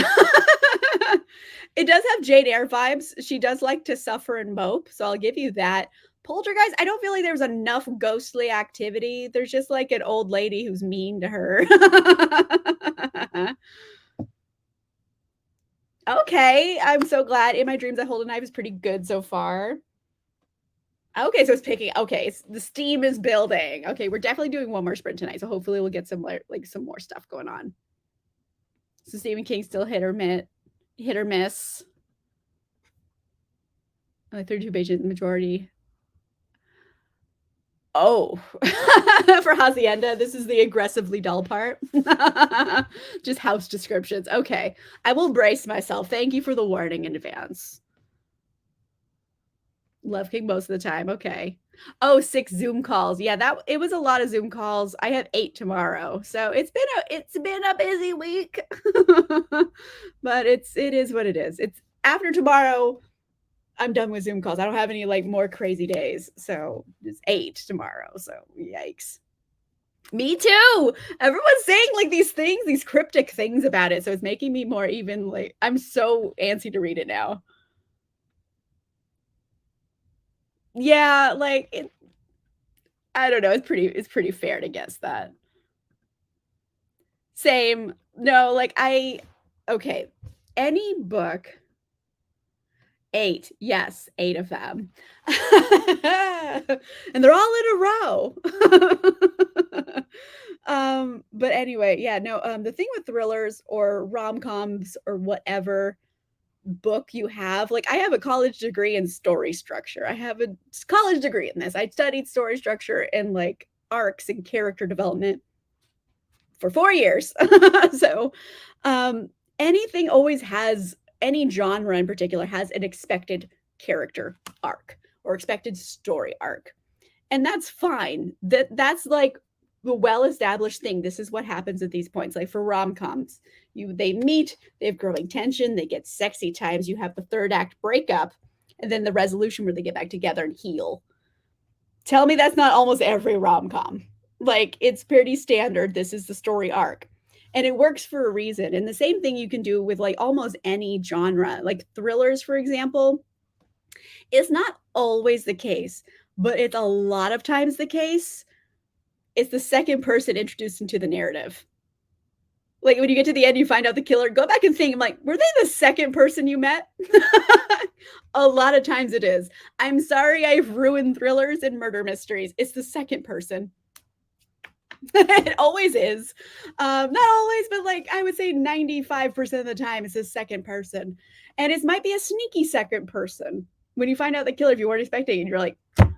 It does have Jane Eyre vibes. She does like to suffer and mope, so I'll give you that. Poltergeist, I don't feel like there's enough ghostly activity. There's just like an old lady who's mean to her. Okay, I'm so glad. In My Dreams, I Hold a Knife is pretty good so far. Okay, so it's picking okay, the steam is building. Okay, we're definitely doing one more sprint tonight, so hopefully we'll get some, like, some more stuff going on. So Stephen King still hit or miss. Like 32 pages, majority. Oh, for Hacienda, this is the aggressively dull part. Just house descriptions. Okay, I will brace myself. Thank you for the warning in advance. Love King most of the time. Okay. Oh, 6 Zoom calls. Yeah, that it was a lot of Zoom calls. I have 8 tomorrow. So it's been a busy week. But it is what it is. It's after tomorrow, I'm done with Zoom calls. I don't have any like more crazy days. So it's 8 tomorrow. So yikes. Me too. Everyone's saying like these things, these cryptic things about it. So it's making me more even like I'm so antsy to read it now. Yeah, like I don't know. It's pretty fair to guess that. Same. No, like I okay. Any book 8. Yes, 8 of them. And they're all in a row. But anyway, yeah, no, the thing with thrillers or rom-coms or whatever book you have, like, I have a college degree in story structure. I have a college degree in this. I studied story structure and, like, arcs and character development for 4 years. So, um, anything always has any genre in particular has an expected character arc or expected story arc. And that's fine. That's like the well-established thing. This is what happens at these points. Like for rom-coms, they meet, they have growing tension, they get sexy times, you have the third act breakup, and then the resolution where they get back together and heal. Tell me that's not almost every rom-com. Like it's pretty standard. This is the story arc. And it works for a reason. And the same thing you can do with like almost any genre, like thrillers, for example, is not always the case, but it's a lot of times the case. It's the second person introduced into the narrative. Like when you get to the end, you find out the killer. Go back and think, I'm like, were they the second person you met? A lot of times it is. I'm sorry I've ruined thrillers and murder mysteries. It's the second person. It always is. Not always, but like I would say 95% of the time it's the second person. And it might be a sneaky second person. When you find out the killer, if you weren't expecting, and you're like,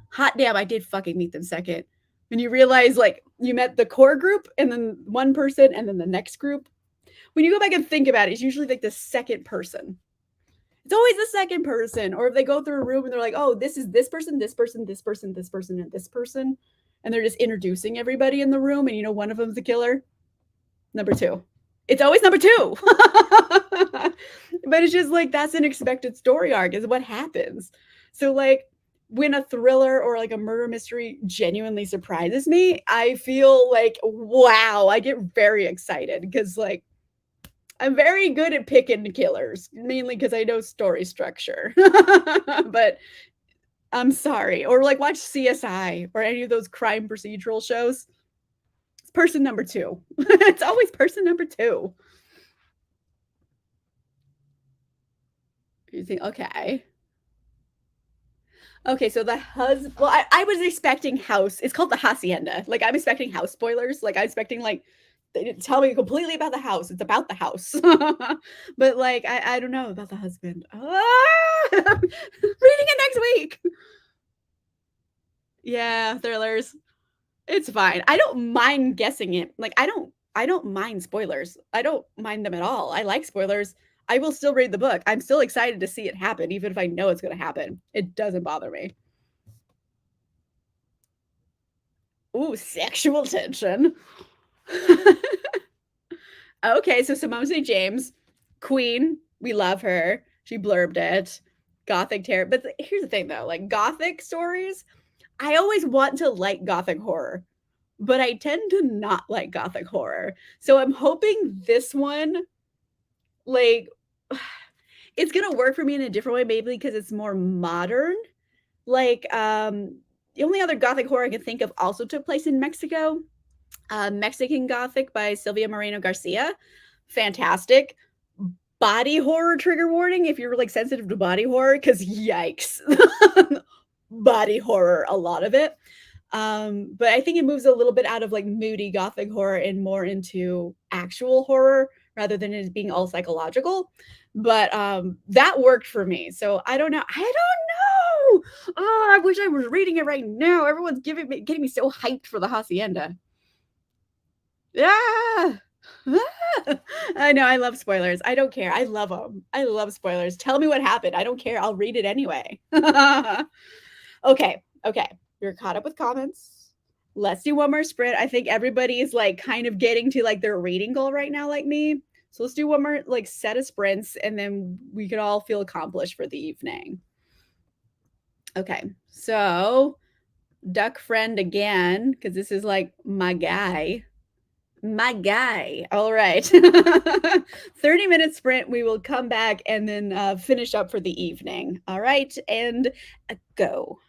hot damn, I did fucking meet them second. And you realize like you met the core group and then one person and then the next group. When you go back and think about it, it's usually like the second person. It's always the second person. Or if they go through a room and they're like, oh, this is this person, this person, this person, this person, and this person. And they're just introducing everybody in the room. And you know, one of them's the killer. Number 2. It's always number 2. But it's just like that's an expected story arc, is what happens. So, like, when a thriller or like a murder mystery genuinely surprises me, I feel like, wow, I get very excited because, like, I'm very good at picking killers, mainly because I know story structure. But I'm sorry. Or like watch CSI or any of those crime procedural shows. It's person number 2. It's always person number 2. You think, okay. Okay, so well, I was expecting house. It's called the hacienda. Like I'm expecting house spoilers. Like I'm expecting like they didn't tell me completely about the house. It's about the house. But like I don't know about the husband. Ah! Reading it next week. Yeah, thrillers. It's fine. I don't mind guessing it. Like I don't mind spoilers. I don't mind them at all. I like spoilers. I will still read the book. I'm still excited to see it happen, even if I know it's going to happen. It doesn't bother me. Ooh, sexual tension. Okay, so Simone St. James, Queen, we love her. She blurbed it. Gothic terror. But here's the thing though, like Gothic stories, I always want to like Gothic horror, but I tend to not like Gothic horror. So I'm hoping this one, like, it's gonna work for me in a different way, maybe because it's more modern. Like, the only other Gothic horror I can think of also took place in Mexico. Mexican Gothic by Sylvia Moreno Garcia. Fantastic. Body horror trigger warning if you're, like, sensitive to body horror, because yikes. Body horror, a lot of it. But I think it moves a little bit out of, like, moody gothic horror and more into actual horror rather than it being all psychological. But, that worked for me, so I don't know! Oh, I wish I was reading it right now. Everyone's getting me so hyped for the Hacienda. Yeah. I know, I love spoilers. I don't care. I love them. I love spoilers. Tell me what happened. I don't care. I'll read it anyway. Okay, okay. You're caught up with comments. Let's do one more sprint. I think everybody is, like, kind of getting to, like, their reading goal right now like me. So let's do one more, like, set of sprints, and then we could all feel accomplished for the evening. Okay, so duck friend again, because this is, like, my guy. My guy. All right. 30-minute sprint. We will come back and then finish up for the evening. All right. And go.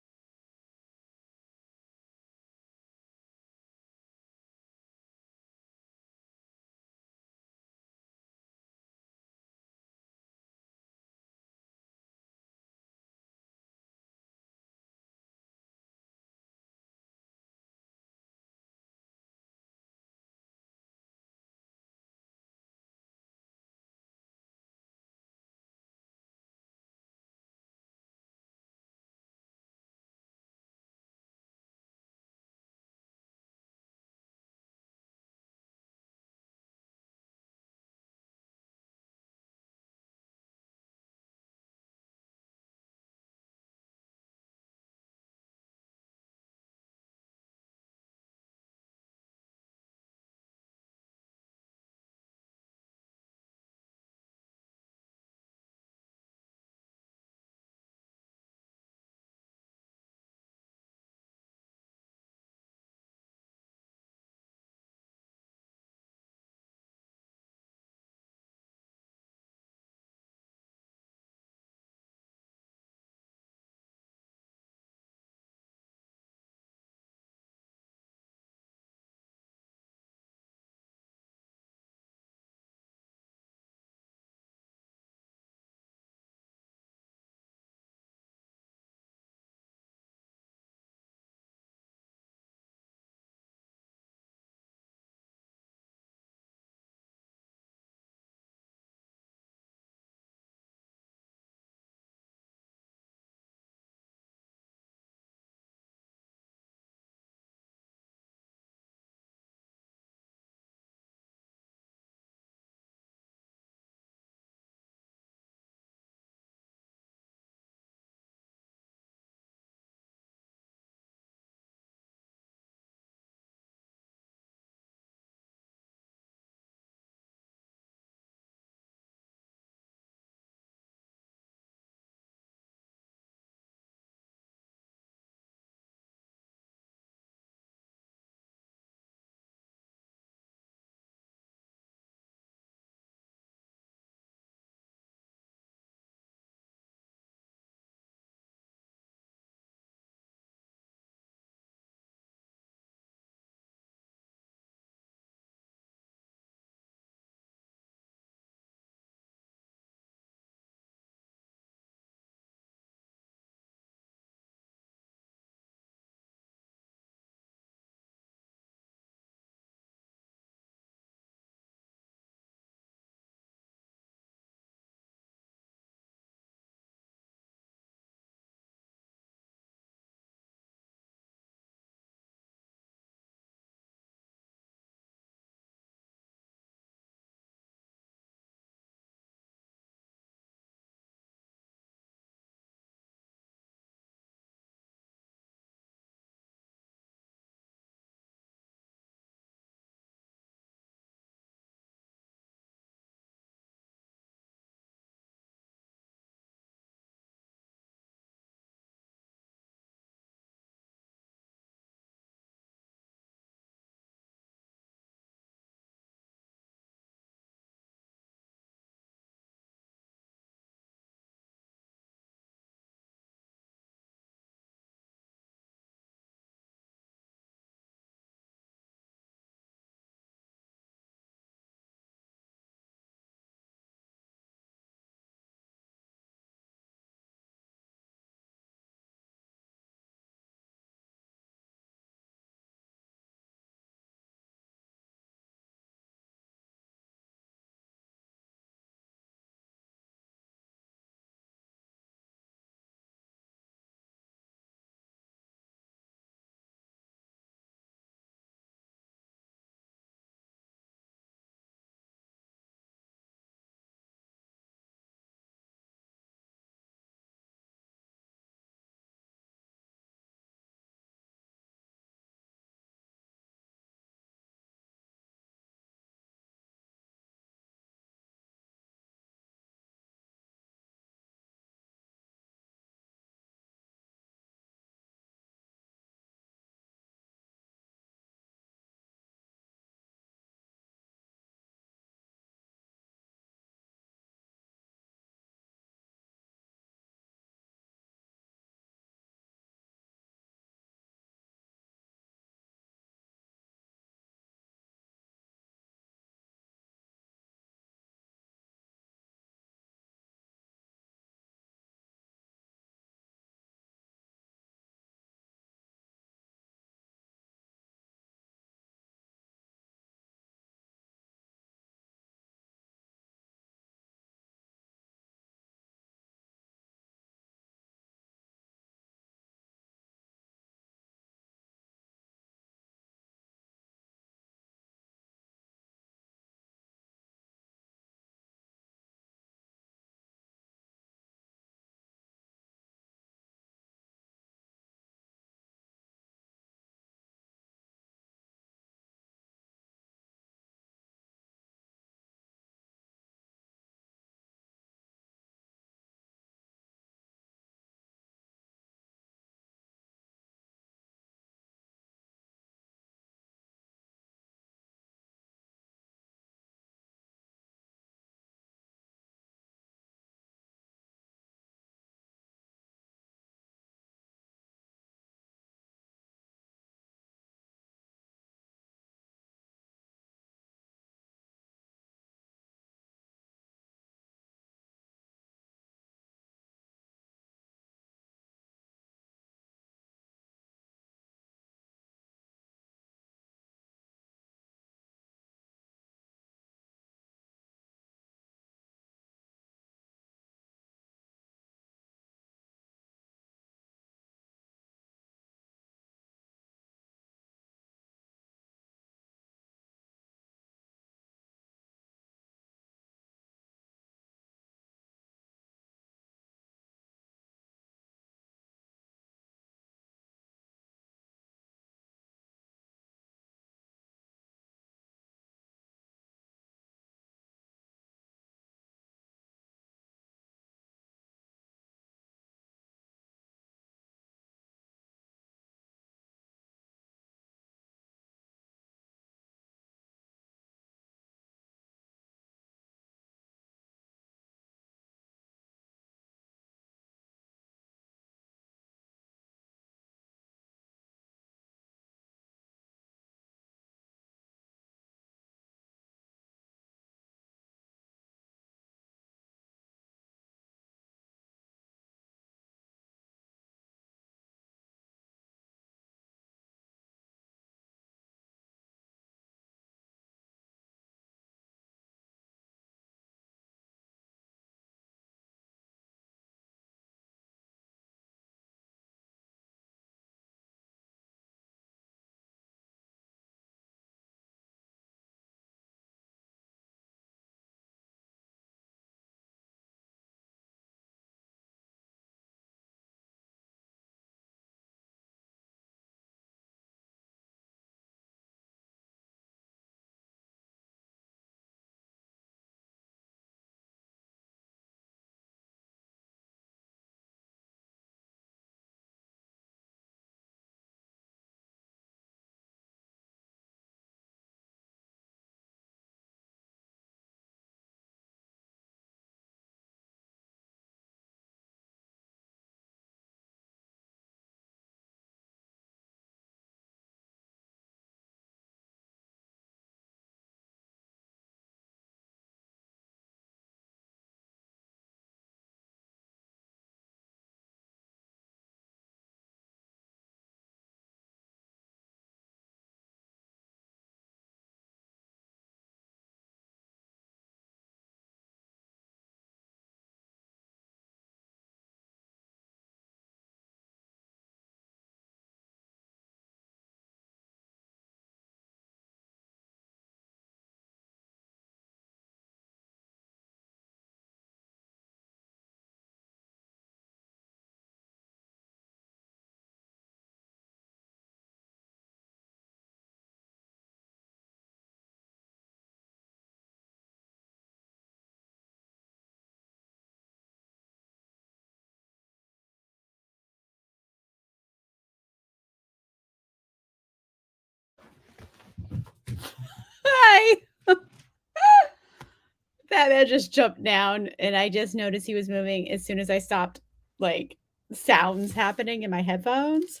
And then just jumped down, and I just noticed he was moving as soon as I stopped, like, sounds happening in my headphones.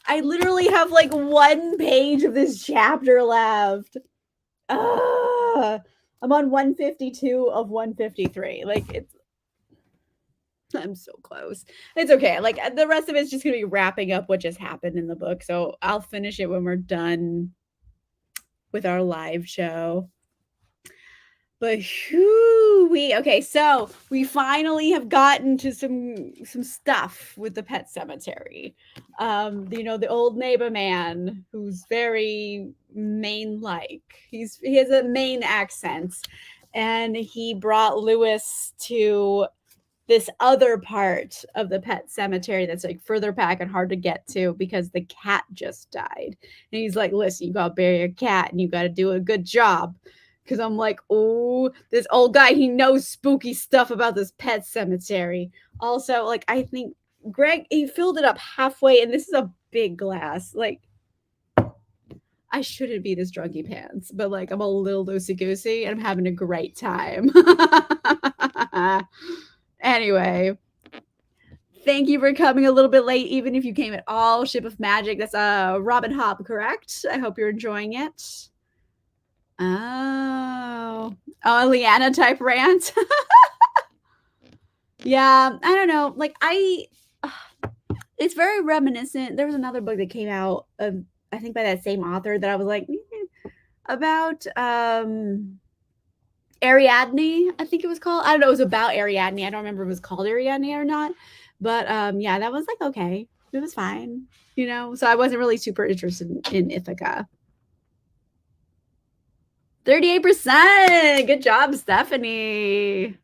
I literally have, like, 1 page of this chapter left. Ugh. I'm on 152 of 153. Like, I'm so close. It's okay. Like, the rest of it's just gonna be wrapping up what just happened in the book, so I'll finish it when we're done with our live show. But we okay, so we finally have gotten to some stuff with the Pet Cemetery. The old neighbor man who's very Maine-like. He has a Maine accent, and he brought Lewis to this other part of the Pet Cemetery that's like further back and hard to get to because the cat just died. And he's like, "Listen, you gotta bury a cat, and you gotta do a good job." Because I'm like, oh, this old guy, he knows spooky stuff about this Pet Cemetery. Also, like, I think Greg, he filled it up halfway, and this is a big glass. Like, I shouldn't be this drunky pants, but like, I'm a little loosey goosey, and I'm having a great time. Anyway, thank you for coming a little bit late, even if you came at all. Ship of Magic. That's Robin Hobb, correct? I hope you're enjoying it. Oh, a Leanna type rant. Yeah, I don't know. Like it's very reminiscent. There was another book that came out, I think by that same author that I was like about Ariadne. I think it was called. I don't know. It was about Ariadne. I don't remember if it was called Ariadne or not. But yeah, that was like okay. It was fine. So I wasn't really super interested in Ithaca. 38%. Good job, Stephanie.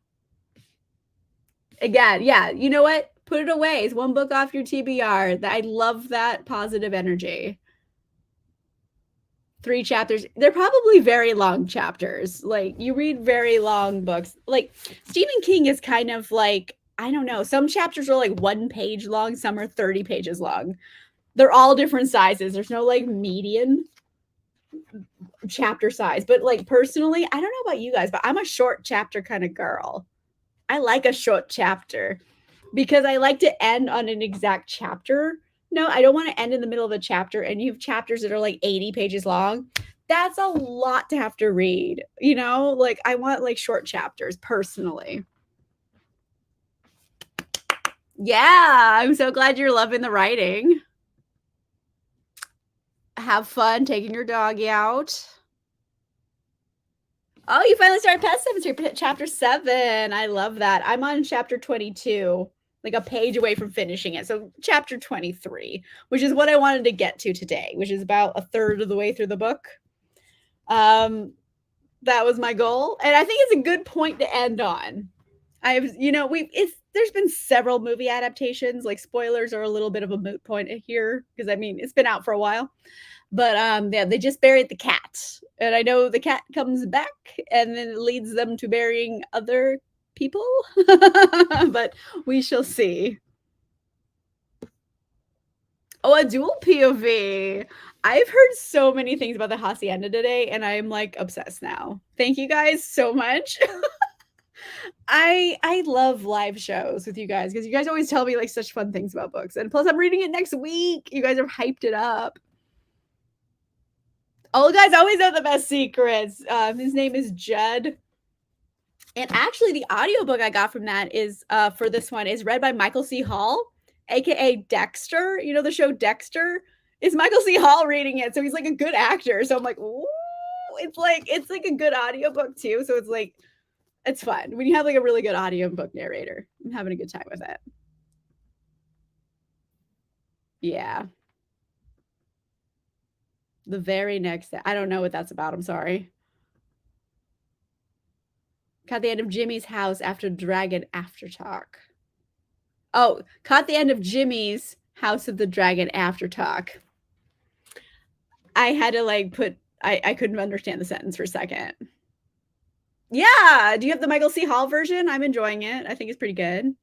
Again, yeah, you know what? Put it away. It's one book off your TBR. I love that positive energy. 3 chapters. They're probably very long chapters. Like, you read very long books. Like, Stephen King is kind of like, I don't know. Some chapters are like 1 page long. Some are 30 pages long. They're all different sizes. There's no like median chapter size. But like personally, I don't know about you guys, but I'm a short chapter kind of girl. I like a short chapter because I like to end on an exact chapter. No, I don't want to end in the middle of a chapter and you have chapters that are like 80 pages long. That's a lot to have to read, Like, I want like short chapters personally. Yeah, I'm so glad you're loving the writing. Have fun taking your doggy out. Oh, you finally started Pet Cemetery, chapter 7. I love that. I'm on chapter 22, like a page away from finishing it. So chapter 23, which is what I wanted to get to today, which is about a third of the way through the book. That was my goal. And I think it's a good point to end on. There's been several movie adaptations. Like, spoilers are a little bit of a moot point here because it's been out for a while. But yeah, they just buried the cat, and I know the cat comes back, and then it leads them to burying other people. But we shall see. Oh, a dual POV. I've heard so many things about the hacienda today, and I'm like obsessed now. Thank you guys so much. I love live shows with you guys because you guys always tell me like such fun things about books, and plus I'm reading it next week. You guys have hyped it up. Old guys always know the best secrets. His name is Judd. And actually, the audiobook I got from that is for this one is read by Michael C. Hall, aka Dexter. You know the show Dexter? Is Michael C. Hall reading it? So he's like a good actor. So I'm like, ooh, it's like a good audiobook too. So it's like, it's fun when you have like a really good audiobook narrator. I'm having a good time with it. Yeah. The very next, I don't know what that's about. I'm sorry. Caught the end of Jimmy's house after Dragon After Talk. Oh, caught the end of Jimmy's House of the Dragon After Talk. I had to like I couldn't understand the sentence for a second. Yeah. Do you have the Michael C. Hall version? I'm enjoying it. I think it's pretty good.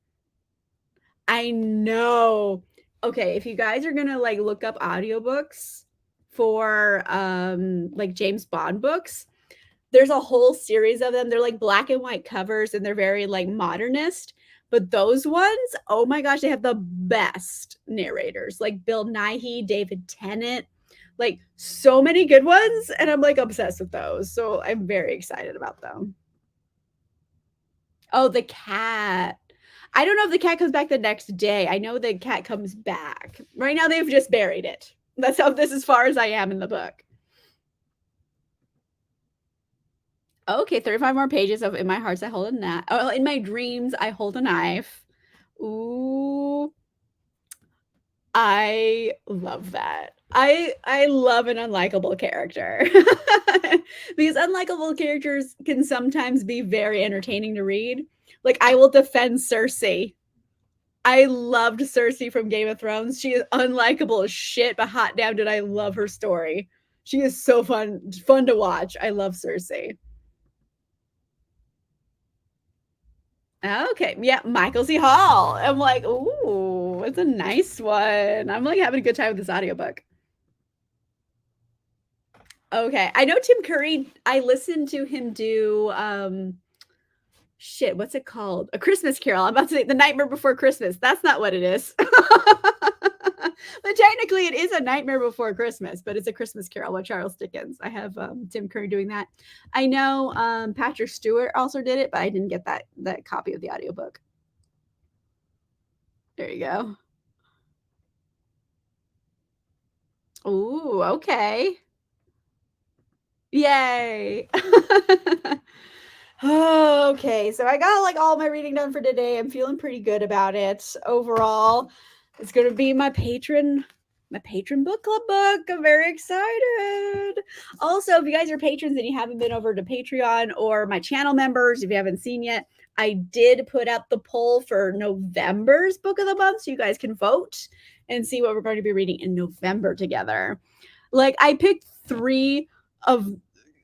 I know. Okay, if you guys are gonna like look up audiobooks for like James Bond books, There's a whole series of them. They're like black and white covers and they're very like modernist. But those ones, oh my gosh, they have the best narrators like Bill Nighy, David Tennant, like so many good ones. And I'm like obsessed with those. So I'm very excited about them. Oh, the cat. I don't know if the cat comes back the next day. I know the cat comes back. Right now, they've just buried it. That's how this as far as I am in the book. Okay, 35 more pages of In My Hearts I Hold a Knife. Oh, In My Dreams I Hold a Knife. Ooh. I love that. I love an unlikable character. Because unlikable characters can sometimes be very entertaining to read. Like, I will defend Cersei. I loved Cersei from Game of Thrones. She is unlikable as shit, but hot damn did I love her story. She is so fun to watch. I love Cersei. Okay, yeah, Michael C. Hall. I'm like, ooh, it's a nice one. I'm like having a good time with this audiobook. Okay, I know Tim Curry. I listened to him do shit, what's it called? A Christmas Carol. I'm about to say The Nightmare Before Christmas. That's not what it is. But technically it is A Nightmare Before Christmas, but it's A Christmas Carol by Charles Dickens. I have Tim Curry doing that. I know Patrick Stewart also did it, but I didn't get that copy of the audiobook. There you go. Ooh, okay. Yay. Okay, so I got like all my reading done for today. I'm feeling pretty good about it. Overall, it's going to be my patron book club book. I'm very excited. Also, if you guys are patrons and you haven't been over to Patreon or my channel members, if you haven't seen yet, I did put out the poll for November's book of the month so you guys can vote and see what we're going to be reading in November together. Like I picked 3 of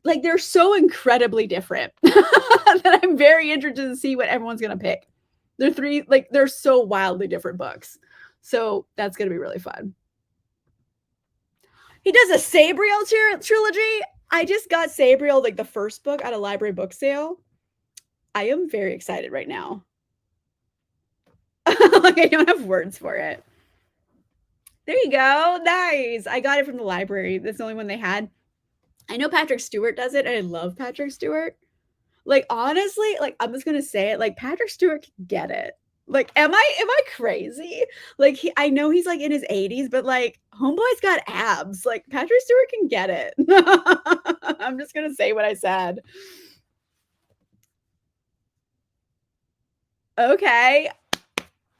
like they're so incredibly different that I'm very interested to see what everyone's gonna pick. They're 3 like they're so wildly different books. So that's gonna be really fun. He does a Sabriel trilogy. I just got Sabriel, like the first book at a library book sale. I am very excited right now. Like I don't have words for it. There you go. Nice. I got it from the library. That's the only one they had. I know Patrick Stewart does it, and I love Patrick Stewart. Like, honestly, like, I'm just gonna say it, like, Patrick Stewart can get it. Like, am I crazy? Like, I know he's, like, in his 80s, but, like, homeboy's got abs. Like, Patrick Stewart can get it. I'm just gonna say what I said. Okay.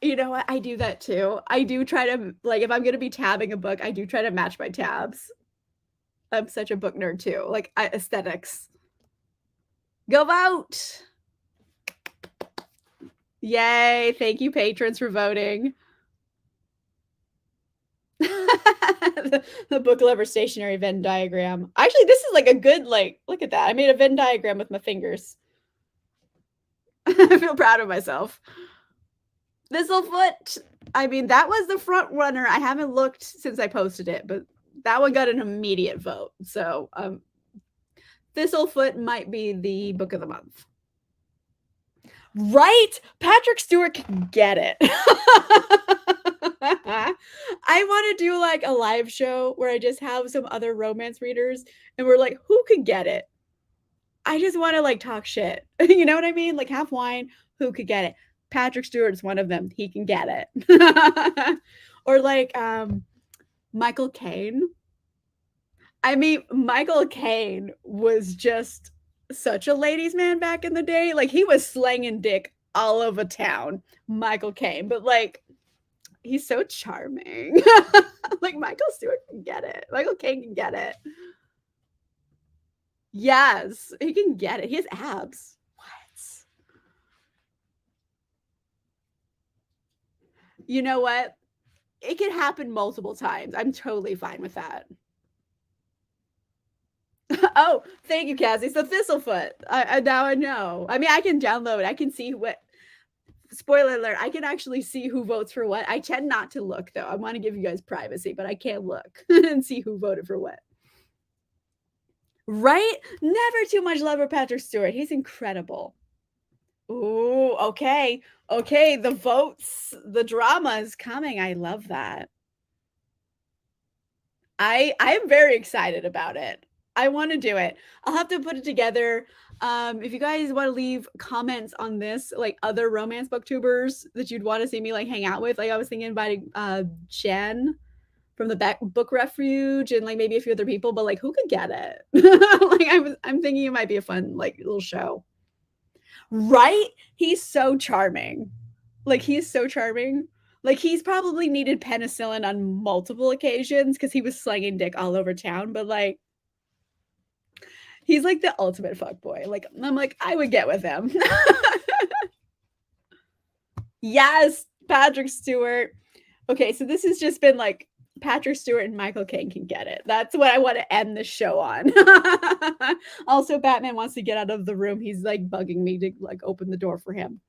You know what? I do that too. I do try to like, if I'm gonna be tabbing a book, I do try to match my tabs. I'm such a book nerd too. Like aesthetics. Go vote. Yay. Thank you, patrons, for voting. The book lover stationary Venn diagram. Actually, this is like a good, like, look at that. I made a Venn diagram with my fingers. I feel proud of myself. Thistlefoot. I mean, that was the front runner. I haven't looked since I posted it, but that one got an immediate vote. So Thistlefoot might be the book of the month. Right? Patrick Stewart can get it. I want to do like a live show where I just have some other romance readers and we're like, who could get it? I just want to like talk shit. You know what I mean? Like half wine, who could get it? Patrick Stewart is one of them. He can get it. Or like Michael Caine. I mean, Michael Caine was just such a ladies' man back in the day. Like he was slanging dick all over town, Michael Caine. But like, he's so charming. Like Michael Stewart can get it. Michael Caine can get it. Yes, he can get it. He has abs. What? You know what? It can happen multiple times. I'm totally fine with that. Oh, thank you, Cassie. So Thistlefoot. I now I know. I mean, I can download. I can see what. Spoiler alert! I can actually see who votes for what. I tend not to look though. I want to give you guys privacy, but I can't look and see who voted for what. Right? Never too much love for Patrick Stewart. He's incredible. Ooh, okay. Okay, the votes, the drama is coming. I love that. I am very excited about it. I wanna do it. I'll have to put it together. If you guys wanna leave comments on this, like, other romance booktubers that you'd wanna see me, like, hang out with, like, I was thinking inviting, Jen from the Back Book Refuge and, like, maybe a few other people, but, like, who could get it? Like, I'm thinking it might be a fun, like, little show. Right? He's so charming. Like, he's so charming. Like, he's probably needed penicillin on multiple occasions because he was slinging dick all over town, but, like, he's, like, the ultimate fuckboy. Like, I'm like, "I would get with him." Yes, Patrick Stewart. Okay, so this has just been, like, Patrick Stewart and Michael Caine can get it. That's what I wanna end the show on. Also, Batman wants to get out of the room. He's, like, bugging me to, like, open the door for him.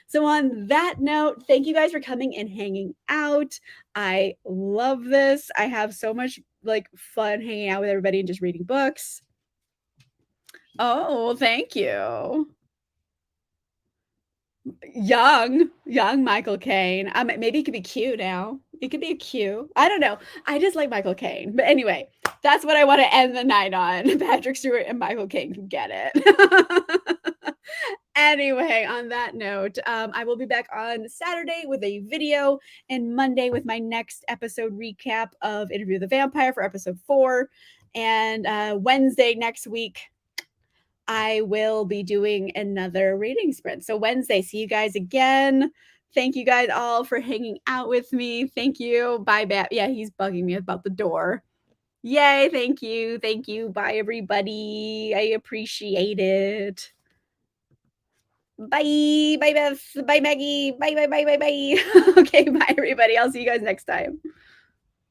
So on that note, thank you guys for coming and hanging out. I love this. I have so much, like, fun hanging out with everybody and just reading books. Oh, thank you. Young Michael Caine. Maybe he could be Q now. It could be a Q. I don't know. I just like Michael Caine. But anyway, that's what I want to end the night on. Patrick Stewart and Michael Caine can get it. Anyway, on that note, I will be back on Saturday with a video and Monday with my next episode recap of Interview with the Vampire for episode 4. And Wednesday next week, I will be doing another reading sprint. So Wednesday, see you guys again. Thank you guys all for hanging out with me. Thank you. Bye, Bat. Yeah, he's bugging me about the door. Yay. Thank you. Thank you. Bye, everybody. I appreciate it. Bye. Bye, Beth. Bye, Maggie. Bye, bye, bye, bye, bye. Okay, bye, everybody. I'll see you guys next time.